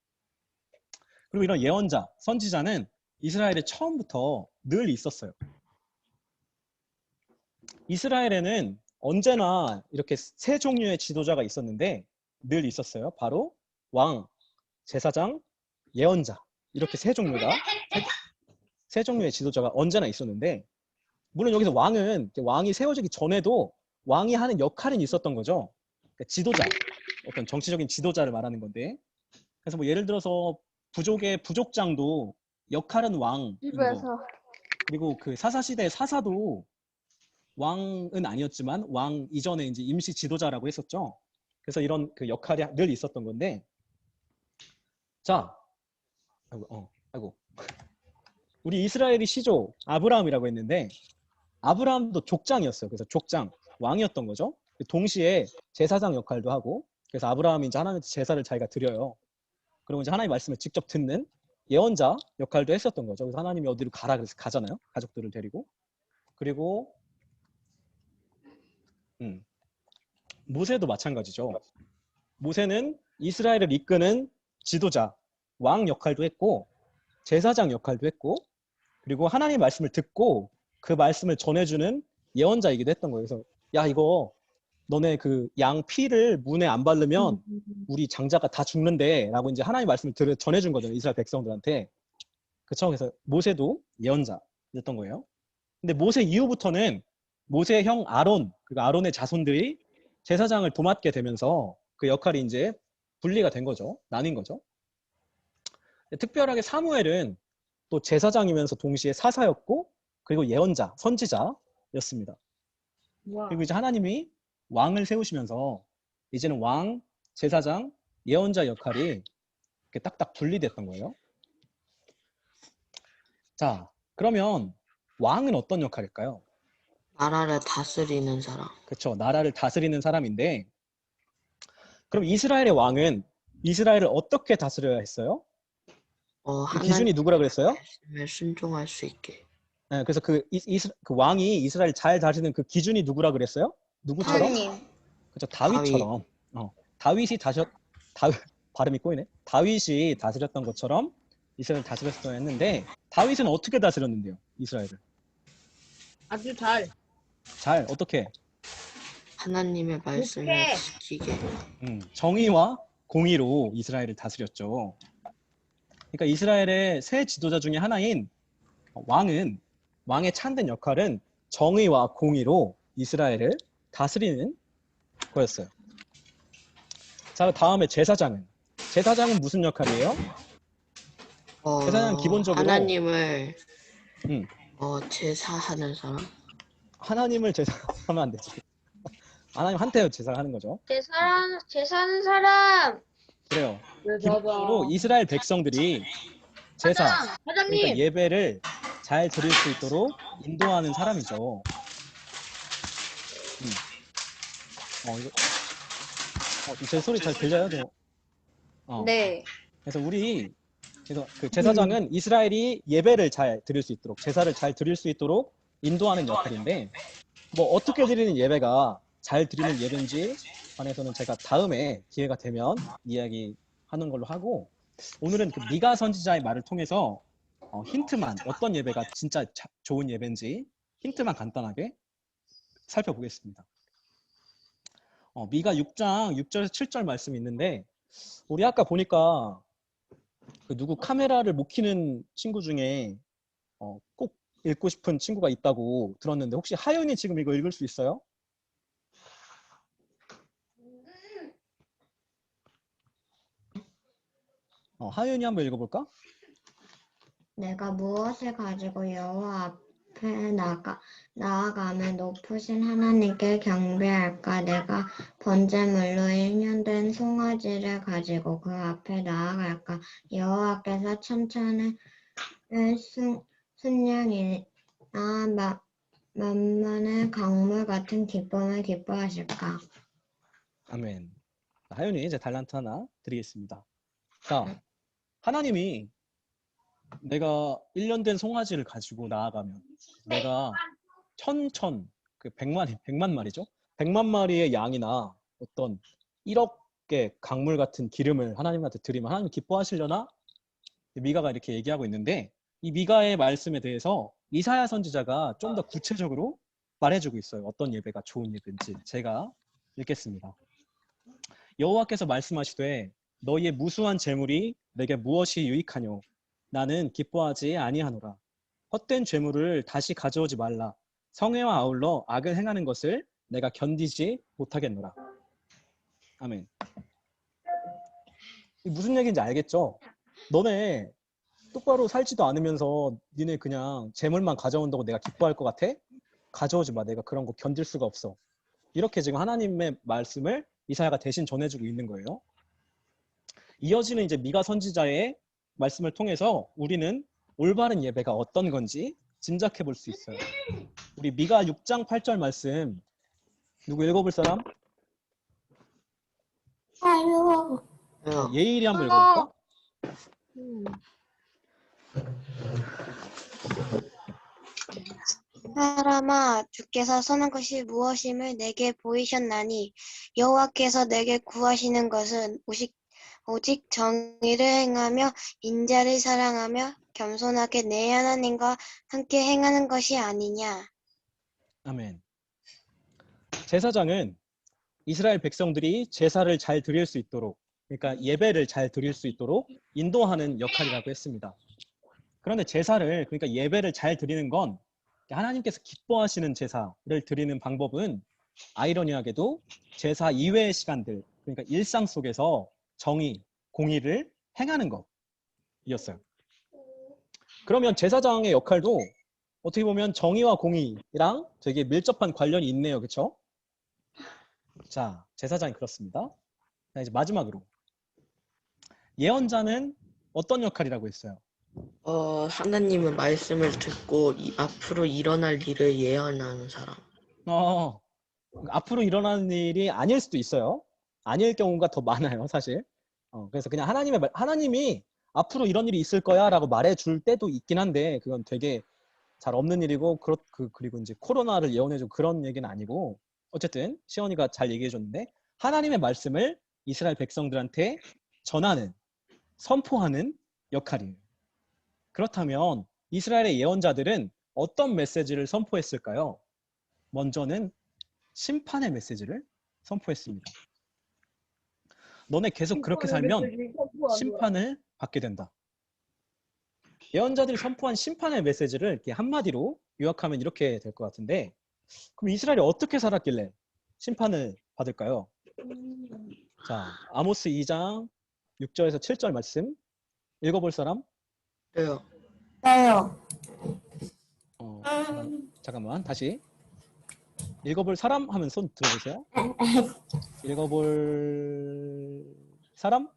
그리고 이런 예언자, 선지자는 이스라엘에 처음부터 늘 있었어요. 이스라엘에는 언제나 이렇게 세 종류의 지도자가 있었는데 늘 있었어요. 바로 왕, 제사장, 예언자, 이렇게 세 종류의 지도자가 언제나 있었는데, 물론 여기서 왕이 세워지기 전에도 왕이 하는 역할은 있었던 거죠. 그러니까 지도자, 어떤 정치적인 지도자를 말하는 건데, 그래서 뭐 예를 들어서 부족의 부족장도 역할은 왕인 거, 그리고 그 사사시대의 사사도 왕은 아니었지만 왕 이전에 이제 임시 지도자라고 했었죠. 그래서 이런 그 역할이 늘 있었던 건데, 자, 아이고. 우리 이스라엘의 시조 아브라함이라고 했는데, 아브라함도 족장이었어요. 그래서 족장, 왕이었던 거죠. 동시에 제사장 역할도 하고, 그래서 아브라함이 이제 하나님한테 제사를 자기가 드려요. 그리고 이제 하나님의 말씀을 직접 듣는 예언자 역할도 했었던 거죠. 그래서 하나님이 어디로 가라 그래서 가잖아요. 가족들을 데리고. 그리고 모세도 마찬가지죠. 모세는 이스라엘을 이끄는 지도자, 왕 역할도 했고, 제사장 역할도 했고, 그리고 하나님의 말씀을 듣고 그 말씀을 전해주는 예언자이기도 했던 거예요. 그래서 야, 이거 너네 그 양 피를 문에 안 바르면 우리 장자가 다 죽는데 라고 이제 하나님의 말씀을 전해준 거죠. 이스라엘 백성들한테. 그렇죠? 그래서 모세도 예언자였던 거예요. 근데 모세 이후부터는 모세의 형 아론, 그리고 아론의 자손들이 제사장을 도맡게 되면서 그 역할이 이제 분리가 된 거죠. 나뉜 거죠. 특별하게 사무엘은 또 제사장이면서 동시에 사사였고 그리고 예언자, 선지자였습니다. 와. 그리고 이제 하나님이 왕을 세우시면서 이제는 왕, 제사장, 예언자 역할이 이렇게 딱딱 분리됐던 거예요. 자, 그러면 왕은 어떤 역할일까요? 나라를 다스리는 사람. 그렇죠. 나라를 다스리는 사람인데 그럼 이스라엘의 왕은 이스라엘을 어떻게 다스려야 했어요? 그 기준이 누구라 그랬어요? 말씀에 순종할 수 있게. 네, 그래서 그 왕이 이스라엘 잘 다스리는 그 기준이 누구라 그랬어요? 누구처럼? 하나님. 그렇죠. 다윗처럼. 다윗이 발음이 꼬이네. 다윗이 다스렸던 것처럼 이스라엘 다스렸어야 했는데 다윗은 어떻게 다스렸는데요? 이스라엘을. 아주 잘. 잘 어떻게? 하나님의 말씀을 어떡해. 지키게. 정의와 공의로 이스라엘을 다스렸죠. 그러니까 이스라엘의 새 지도자 중에 하나인 왕의 참된 역할은 정의와 공의로 이스라엘을 다스리는 거였어요. 자, 다음에 제사장은 무슨 역할이에요? 제사장은 기본적으로 하나님을 음. 제사하는 사람. 하나님을 제사하면 안 되지. 하나님한테 제사를 하는 거죠. 제사하는 사람. 그래요. 네, 기본적으로 이스라엘 백성들이 제사, 사장님. 그러니까 예배를 잘 드릴 수 있도록 인도하는 사람이죠. 제 소리 잘 들려요? 네. 그래서 그 제사장은 이스라엘이 예배를 잘 드릴 수 있도록, 제사를 잘 드릴 수 있도록 인도하는 역할인데, 뭐 어떻게 드리는 예배가 잘 드리는 예배인지 관해서는 제가 다음에 기회가 되면 이야기하는 걸로 하고, 오늘은 그 미가 선지자의 말을 통해서 힌트만, 어떤 예배가 진짜 좋은 예배인지 힌트만 간단하게 살펴보겠습니다. 미가 6장 6절에서 7절 말씀이 있는데, 우리 아까 보니까 그 누구 카메라를 못 켜는 친구 중에 꼭 읽고 싶은 친구가 있다고 들었는데, 혹시 하윤이 지금 이거 읽을 수 있어요? 하윤이 한번 읽어볼까? 내가 무엇을 가지고 여호와 앞에 나아가며 높으신 하나님께 경배할까? 내가 번제물로 1년 된 송아지를 가지고 그 앞에 나아갈까? 여호와께서 천천의 순양이나 만만의 강물 같은 기쁨을 기뻐하실까? 아멘. 하윤이 이제 달란트 하나 드리겠습니다. 자, 하나님이 내가 1년 된 송아지를 가지고 나아가면 내가 그 100만 마리죠? 100만 마리의 양이나 어떤 1억 개 강물 같은 기름을 하나님한테 드리면 하나님 기뻐하시려나? 미가가 이렇게 얘기하고 있는데, 이 미가의 말씀에 대해서 이사야 선지자가 좀 더 구체적으로 말해주고 있어요. 어떤 예배가 좋은 예배인지. 제가 읽겠습니다. 여호와께서 말씀하시되 너희의 무수한 재물이 내게 무엇이 유익하뇨? 나는 기뻐하지 아니하노라. 헛된 재물을 다시 가져오지 말라. 성회와 아울러 악을 행하는 것을 내가 견디지 못하겠노라. 아멘. 무슨 얘기인지 알겠죠? 너네 똑바로 살지도 않으면서 니네 그냥 재물만 가져온다고 내가 기뻐할 것 같아? 가져오지 마. 내가 그런 거 견딜 수가 없어. 이렇게 지금 하나님의 말씀을 이사야가 대신 전해주고 있는 거예요. 이어지는 이제 미가 선지자의 말씀을 통해서 우리는 올바른 예배가 어떤 건지 짐작해 볼 수 있어요. 우리 미가 6장 8절 말씀 누구 읽어볼 사람? 예일이 한번 읽어볼까? 사람아, 주께서 선한 것이 무엇임을 내게 보이셨나니 여호와께서 내게 구하시는 것은 오직 정의를 행하며 인자를 사랑하며 겸손하게 내 하나님과 함께 행하는 것이 아니냐. 아멘. 제사장은 이스라엘 백성들이 제사를 잘 드릴 수 있도록, 그러니까 예배를 잘 드릴 수 있도록 인도하는 역할이라고 했습니다. 그런데 그러니까 예배를 잘 드리는 건 하나님께서 기뻐하시는 제사를 드리는 방법은 아이러니하게도 제사 이외의 시간들, 그러니까 일상 속에서 정의, 공의를 행하는 것이었어요. 그러면 제사장의 역할도 어떻게 보면 정의와 공의랑 되게 밀접한 관련이 있네요. 그렇죠? 자, 제사장이 그렇습니다. 자, 이제 마지막으로 예언자는 어떤 역할이라고 했어요? 하나님의 말씀을 듣고 앞으로 일어날 일을 예언하는 사람. 앞으로 일어나는 일이 아닐 수도 있어요. 아닐 경우가 더 많아요, 사실. 그래서 그냥 하나님이 앞으로 이런 일이 있을 거야라고 말해줄 때도 있긴 한데 그건 되게 잘 없는 일이고 그리고 이제 코로나를 예언해준 그런 얘기는 아니고 어쨌든 시원이가 잘 얘기해줬는데 하나님의 말씀을 이스라엘 백성들한테 전하는 선포하는 역할이에요. 그렇다면 이스라엘의 예언자들은 어떤 메시지를 선포했을까요? 먼저는 심판의 메시지를 선포했습니다. 너네 계속 그렇게 살면 심판을 받게 된다. 예언자들이 선포한 심판의 메시지를 이렇게 한마디로 요약하면 이렇게 될 것 같은데 그럼 이스라엘이 어떻게 살았길래 심판을 받을까요? 자, 아모스 2장 6절에서 7절 말씀 읽어볼 사람? 저요. 저요. 잠깐만 다시 읽어볼 사람 하면 손 들어보세요. 읽어볼 사람?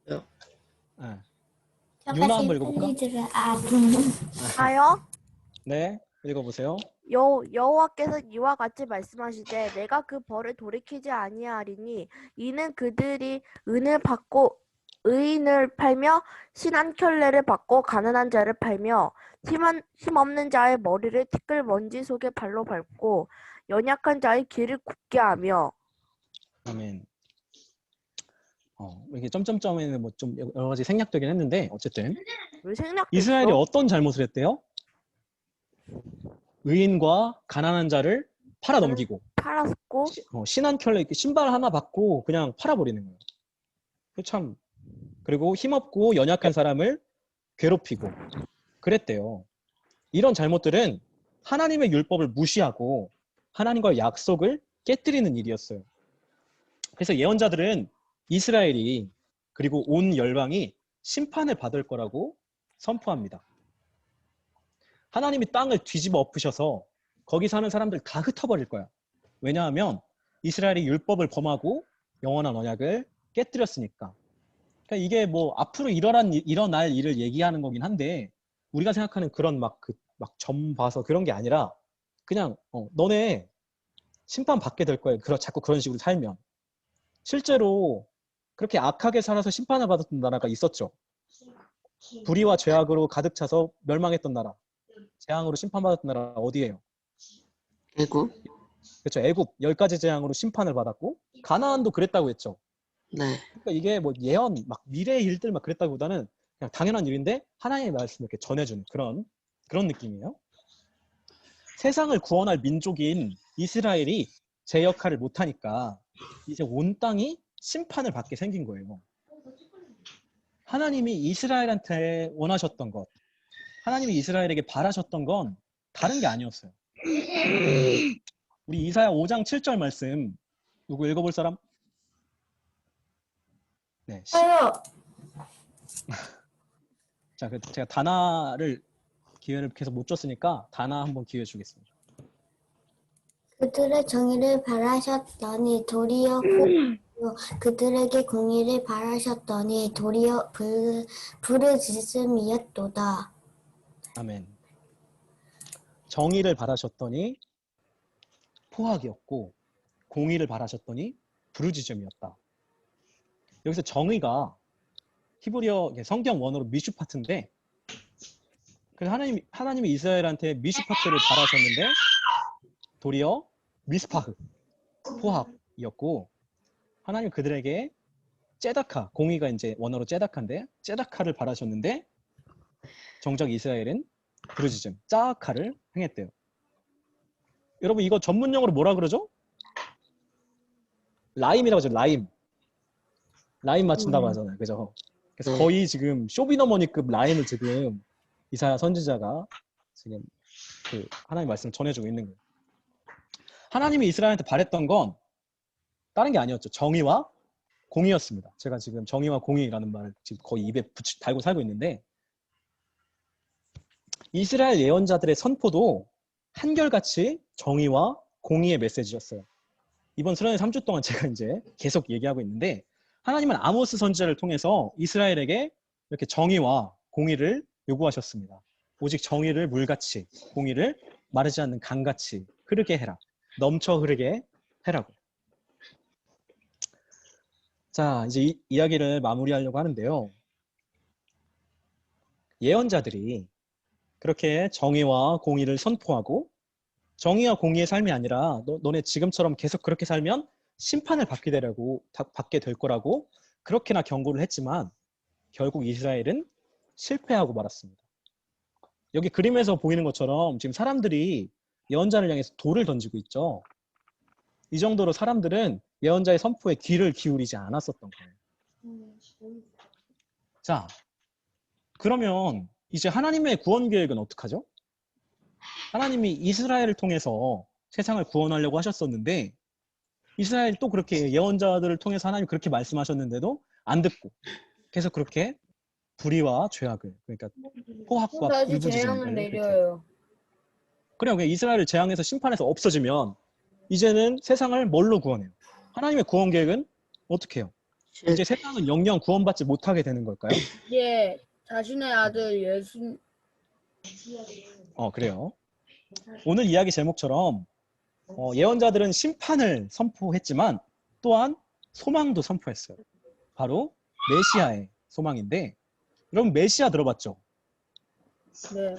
네. 네. 유나 한번 읽어볼까? 가요? 네, 읽어보세요. 여호와께서 이와 같이 말씀하시되 내가 그 벌을 돌이키지 아니하리니 이는 그들이 은을 받고 의인을 팔며 신 한 켤레를 받고 가난한 자를 팔며 힘없는 자의 머리를 티끌 먼지 속에 발로 밟고 연약한 자의 길을 굽게 하며. 아멘. 이게 점점점에는 뭐 좀 여러 가지 생략되긴 했는데 어쨌든 왜 생략됐어? 이스라엘이 어떤 잘못을 했대요? 의인과 가난한 자를 팔아 넘기고 팔았고 신 한 켤레 신발 하나 받고 그냥 팔아버리는 거예요. 참 그리고 힘없고 연약한 사람을 괴롭히고 그랬대요. 이런 잘못들은 하나님의 율법을 무시하고 하나님과의 약속을 깨뜨리는 일이었어요. 그래서 예언자들은 이스라엘이 그리고 온 열방이 심판을 받을 거라고 선포합니다. 하나님이 땅을 뒤집어 엎으셔서 거기 사는 사람들 다 흩어버릴 거야. 왜냐하면 이스라엘이 율법을 범하고 영원한 언약을 깨뜨렸으니까. 그러니까 이게 뭐 앞으로 일어날 일을 얘기하는 거긴 한데 우리가 생각하는 그런 막 점 봐서 그런 게 아니라 그냥 너네 심판 받게 될 거야. 자꾸 그런 식으로 살면. 실제로 그렇게 악하게 살아서 심판을 받았던 나라가 있었죠. 불의와 죄악으로 가득 차서 멸망했던 나라. 재앙으로 심판받았던 나라 어디예요? 애국? 그렇죠. 애굽 10가지 재앙으로 심판을 받았고 가나안도 그랬다고 했죠. 네. 그러니까 이게 뭐 예언, 막 미래의 일들 막 그랬다기보다는 그냥 당연한 일인데 하나님의 말씀을 이렇게 전해주는 그런 느낌이에요. 세상을 구원할 민족인 이스라엘이 제 역할을 못하니까 이제 온 땅이 심판을 받게 생긴 거예요. 하나님이 이스라엘한테 원하셨던 것, 하나님이 이스라엘에게 바라셨던 건 다른 게 아니었어요. 우리 이사야 5장 7절 말씀 누구 읽어볼 사람? 네. 저요. 자, 제가 다나를 기회를 계속 못 줬으니까 다나 한번 기회 주겠습니다. 그들의 정의를 바라셨더니 도리어 그들에게 공의를 바라셨더니 도리어 부르짖음이었도다. 아멘. 정의를 바라셨더니 포악이었고 공의를 바라셨더니 부르짖음이었다. 여기서 정의가 히브리어 성경 원어로 미슈파트인데 그래서 하나님이 이스라엘한테 미슈파트를 바라셨는데 도리어 미스파흐 포악이었고 하나님 그들에게 째다카 공의가 이제 원어로 째다카인데 째다카를 바라셨는데 정작 이스라엘은 부르짖음 짜카를 행했대요. 여러분 이거 전문용어로 뭐라 그러죠? 라임이라고 하죠. 라임 맞춘다고 하잖아요. 그죠? 그래서 거의 지금 쇼비너머니급 라임을 지금 이사야 선지자가 지금 그 하나님 말씀을 전해주고 있는 거예요. 하나님이 이스라엘한테 바랬던 건 다른 게 아니었죠. 정의와 공의였습니다. 제가 지금 정의와 공의라는 말을 지금 거의 입에 달고 살고 있는데 이스라엘 예언자들의 선포도 한결같이 정의와 공의의 메시지였어요. 이번 수련회 3주 동안 제가 이제 계속 얘기하고 있는데 하나님은 아모스 선지자를 통해서 이스라엘에게 이렇게 정의와 공의를 요구하셨습니다. 오직 정의를 물같이, 공의를 마르지 않는 강같이 흐르게 해라. 넘쳐 흐르게 해라고. 자, 이제 이 이야기를 마무리하려고 하는데요. 예언자들이 그렇게 정의와 공의를 선포하고 정의와 공의의 삶이 아니라 너네 지금처럼 계속 그렇게 살면 심판을 받게 될 거라고 그렇게나 경고를 했지만 결국 이스라엘은 실패하고 말았습니다. 여기 그림에서 보이는 것처럼 지금 사람들이 예언자를 향해서 돌을 던지고 있죠. 이 정도로 사람들은 예언자의 선포에 귀를 기울이지 않았었던 거예요. 자, 그러면 이제 하나님의 구원 계획은 어떡하죠? 하나님이 이스라엘을 통해서 세상을 구원하려고 하셨었는데 이스라엘이 또 그렇게 예언자들을 통해서 하나님이 그렇게 말씀하셨는데도 안 듣고 계속 그렇게 불의와 죄악을, 그러니까 포악과 다시 울부짖음을 재앙을 내려요. 그래요. 이스라엘을 재앙해서 심판해서 없어지면 이제는 세상을 뭘로 구원해요? 하나님의 구원 계획은 어떻게 해요? 이제 세상은 영영 구원받지 못하게 되는 걸까요? 예, 자신의 아들 예수. 그래요. 오늘 이야기 제목처럼 예언자들은 심판을 선포했지만 또한 소망도 선포했어요. 바로 메시아의 소망인데 여러분 메시아 들어봤죠? 네.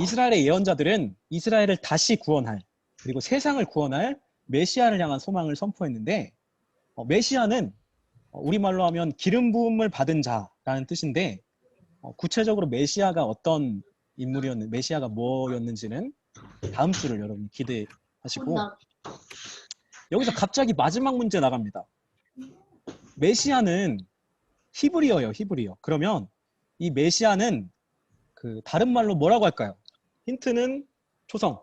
이스라엘의 예언자들은 이스라엘을 다시 구원할 그리고 세상을 구원할 메시아를 향한 소망을 선포했는데 메시아는 우리말로 하면 기름 부음을 받은 자라는 뜻인데 구체적으로 메시아가 어떤 인물이었는지 메시아가 뭐였는지는 다음 주를 여러분 기대하시고 여기서 갑자기 마지막 문제 나갑니다. 메시아는 히브리어예요. 히브리어. 그러면 이 메시아는 그 다른 말로 뭐라고 할까요? 힌트는 초성.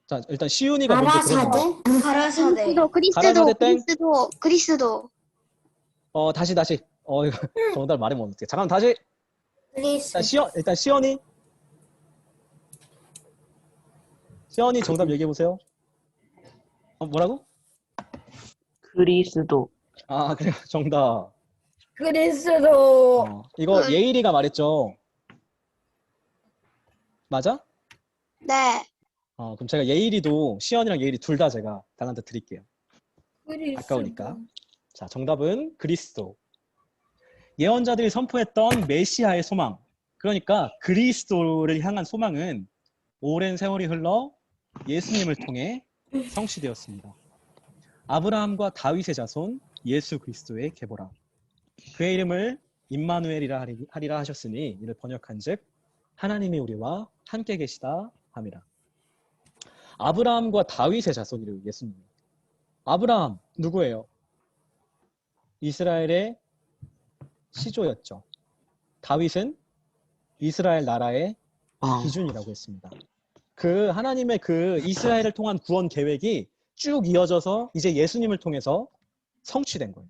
자, 일단 시윤이가 먼저 들어봐. 가라사대? 그리스도, 가라사대 땡. 그리스도. 다시. 이거 정답 말하면 어떡해. 잠깐만 다시. 그리스. 일단 시연이 정답 얘기해 보세요. 뭐라고? 그리스도. 그래요. 정답. 그리스도. 이거 예일이가 말했죠. 맞아? 네. 그럼 제가 예일이도 시연이랑 예일이 둘 다 제가 달란트 드릴게요. 그리스도. 아까우니까. 자, 정답은 그리스도. 예언자들이 선포했던 메시아의 소망. 그러니까 그리스도를 향한 소망은 오랜 세월이 흘러 예수님을 통해 성취되었습니다. 아브라함과 다윗의 자손 예수 그리스도의 계보라. 그의 이름을 임마누엘이라 하리라 하셨으니 이를 번역한즉 하나님이 우리와 함께 계시다 함이라. 아브라함과 다윗의 자손이래요. 예수님. 아브라함 누구예요? 이스라엘의 시조였죠. 다윗은 이스라엘 나라의 기준이라고 했습니다. 그 하나님의 그 이스라엘을 통한 구원 계획이 쭉 이어져서 이제 예수님을 통해서 성취된 거예요.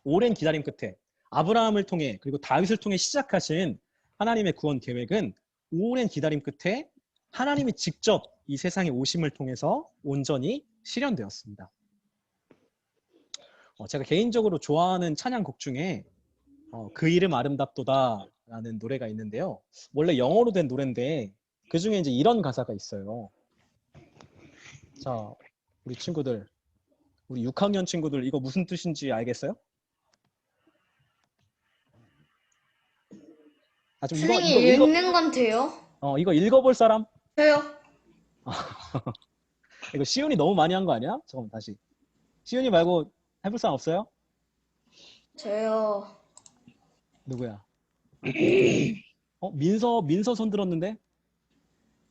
오랜 기다림 끝에 아브라함을 통해 그리고 다윗을 통해 시작하신 하나님의 구원 계획은 오랜 기다림 끝에 하나님이 직접 이 세상에 오심을 통해서 온전히 실현되었습니다. 제가 개인적으로 좋아하는 찬양곡 중에 그 이름 아름답도다 라는 노래가 있는데요. 원래 영어로 된 노래인데 그 중에 이제 이런 가사가 있어요. 자, 우리 친구들, 우리 6학년 친구들 이거 무슨 뜻인지 알겠어요? 좀 선생님 읽는 건 돼요? 이거 읽어볼 사람? 저요. 이거 시윤이 너무 많이 한 거 아니야? 잠깐만 다시. 시윤이 말고 해볼 사람 없어요? 저요. 누구야? 민서 손 들었는데?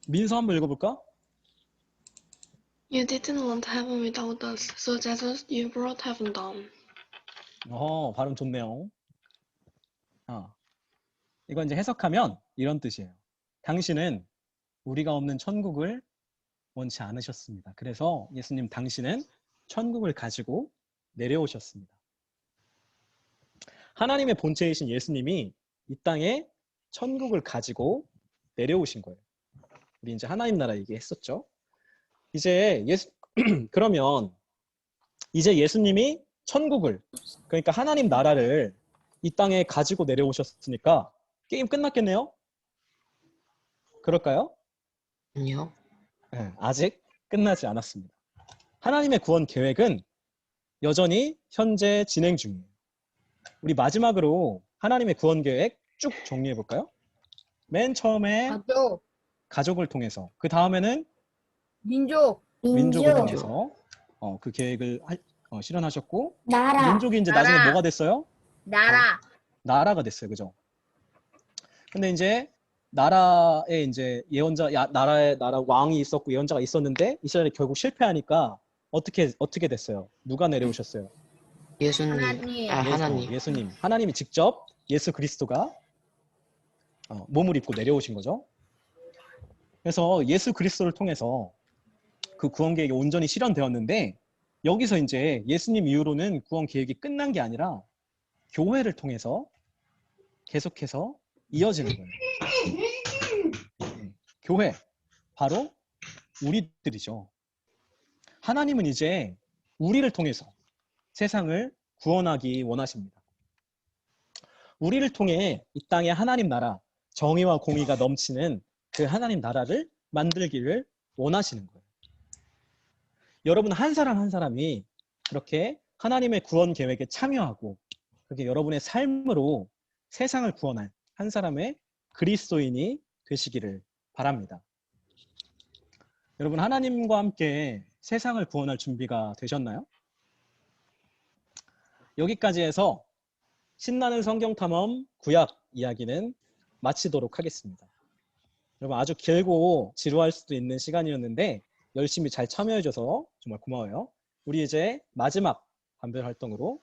민서 한번 읽어볼까? You didn't want heaven without us, so Jesus, you brought heaven down. 발음 좋네요. 이거 이제 해석하면 이런 뜻이에요. 당신은 우리가 없는 천국을 원치 않으셨습니다. 그래서 예수님 당신은 천국을 가지고 내려오셨습니다. 하나님의 본체이신 예수님이 이 땅에 천국을 가지고 내려오신 거예요. 우리 이제 하나님 나라 얘기했었죠. 이제 그러면 이제 예수님이 천국을, 그러니까 하나님 나라를 이 땅에 가지고 내려오셨으니까 게임 끝났겠네요? 그럴까요? 아니요. 네, 아직 끝나지 않았습니다. 하나님의 구원 계획은 여전히 현재 진행 중이에요. 우리 마지막으로 하나님의 구원 계획 쭉 정리해 볼까요? 맨 처음에 가족을 통해서, 그 다음에는 민족을 통해서 그 계획을 실현하셨고, 나라. 민족이 이제 나중에 뭐가 됐어요? 나라가 됐어요, 그죠? 근데 이제 나라에 이제 예언자, 나라 왕이 있었고 예언자가 있었는데 이스라엘이 결국 실패하니까 어떻게 됐어요? 누가 내려오셨어요? 예수님. 하나님. 예수님. 하나님이 직접 예수 그리스도가 몸을 입고 내려오신 거죠. 그래서 예수 그리스도를 통해서 그 구원 계획이 온전히 실현되었는데, 여기서 이제 예수님 이후로는 구원 계획이 끝난 게 아니라 교회를 통해서 계속해서 이어지는 거예요. 교회, 바로 우리들이죠. 하나님은 이제 우리를 통해서 세상을 구원하기 원하십니다. 우리를 통해 이 땅에 하나님 나라, 정의와 공의가 넘치는 그 하나님 나라를 만들기를 원하시는 거예요. 여러분 한 사람 한 사람이 그렇게 하나님의 구원 계획에 참여하고, 그렇게 여러분의 삶으로 세상을 구원할 한 사람의 그리스도인이 되시기를 바랍니다. 여러분 하나님과 함께 세상을 구원할 준비가 되셨나요? 여기까지 해서 신나는 성경 탐험 구약 이야기는 마치도록 하겠습니다. 여러분 아주 길고 지루할 수도 있는 시간이었는데 열심히 잘 참여해줘서 정말 고마워요. 우리 이제 마지막 감별 활동으로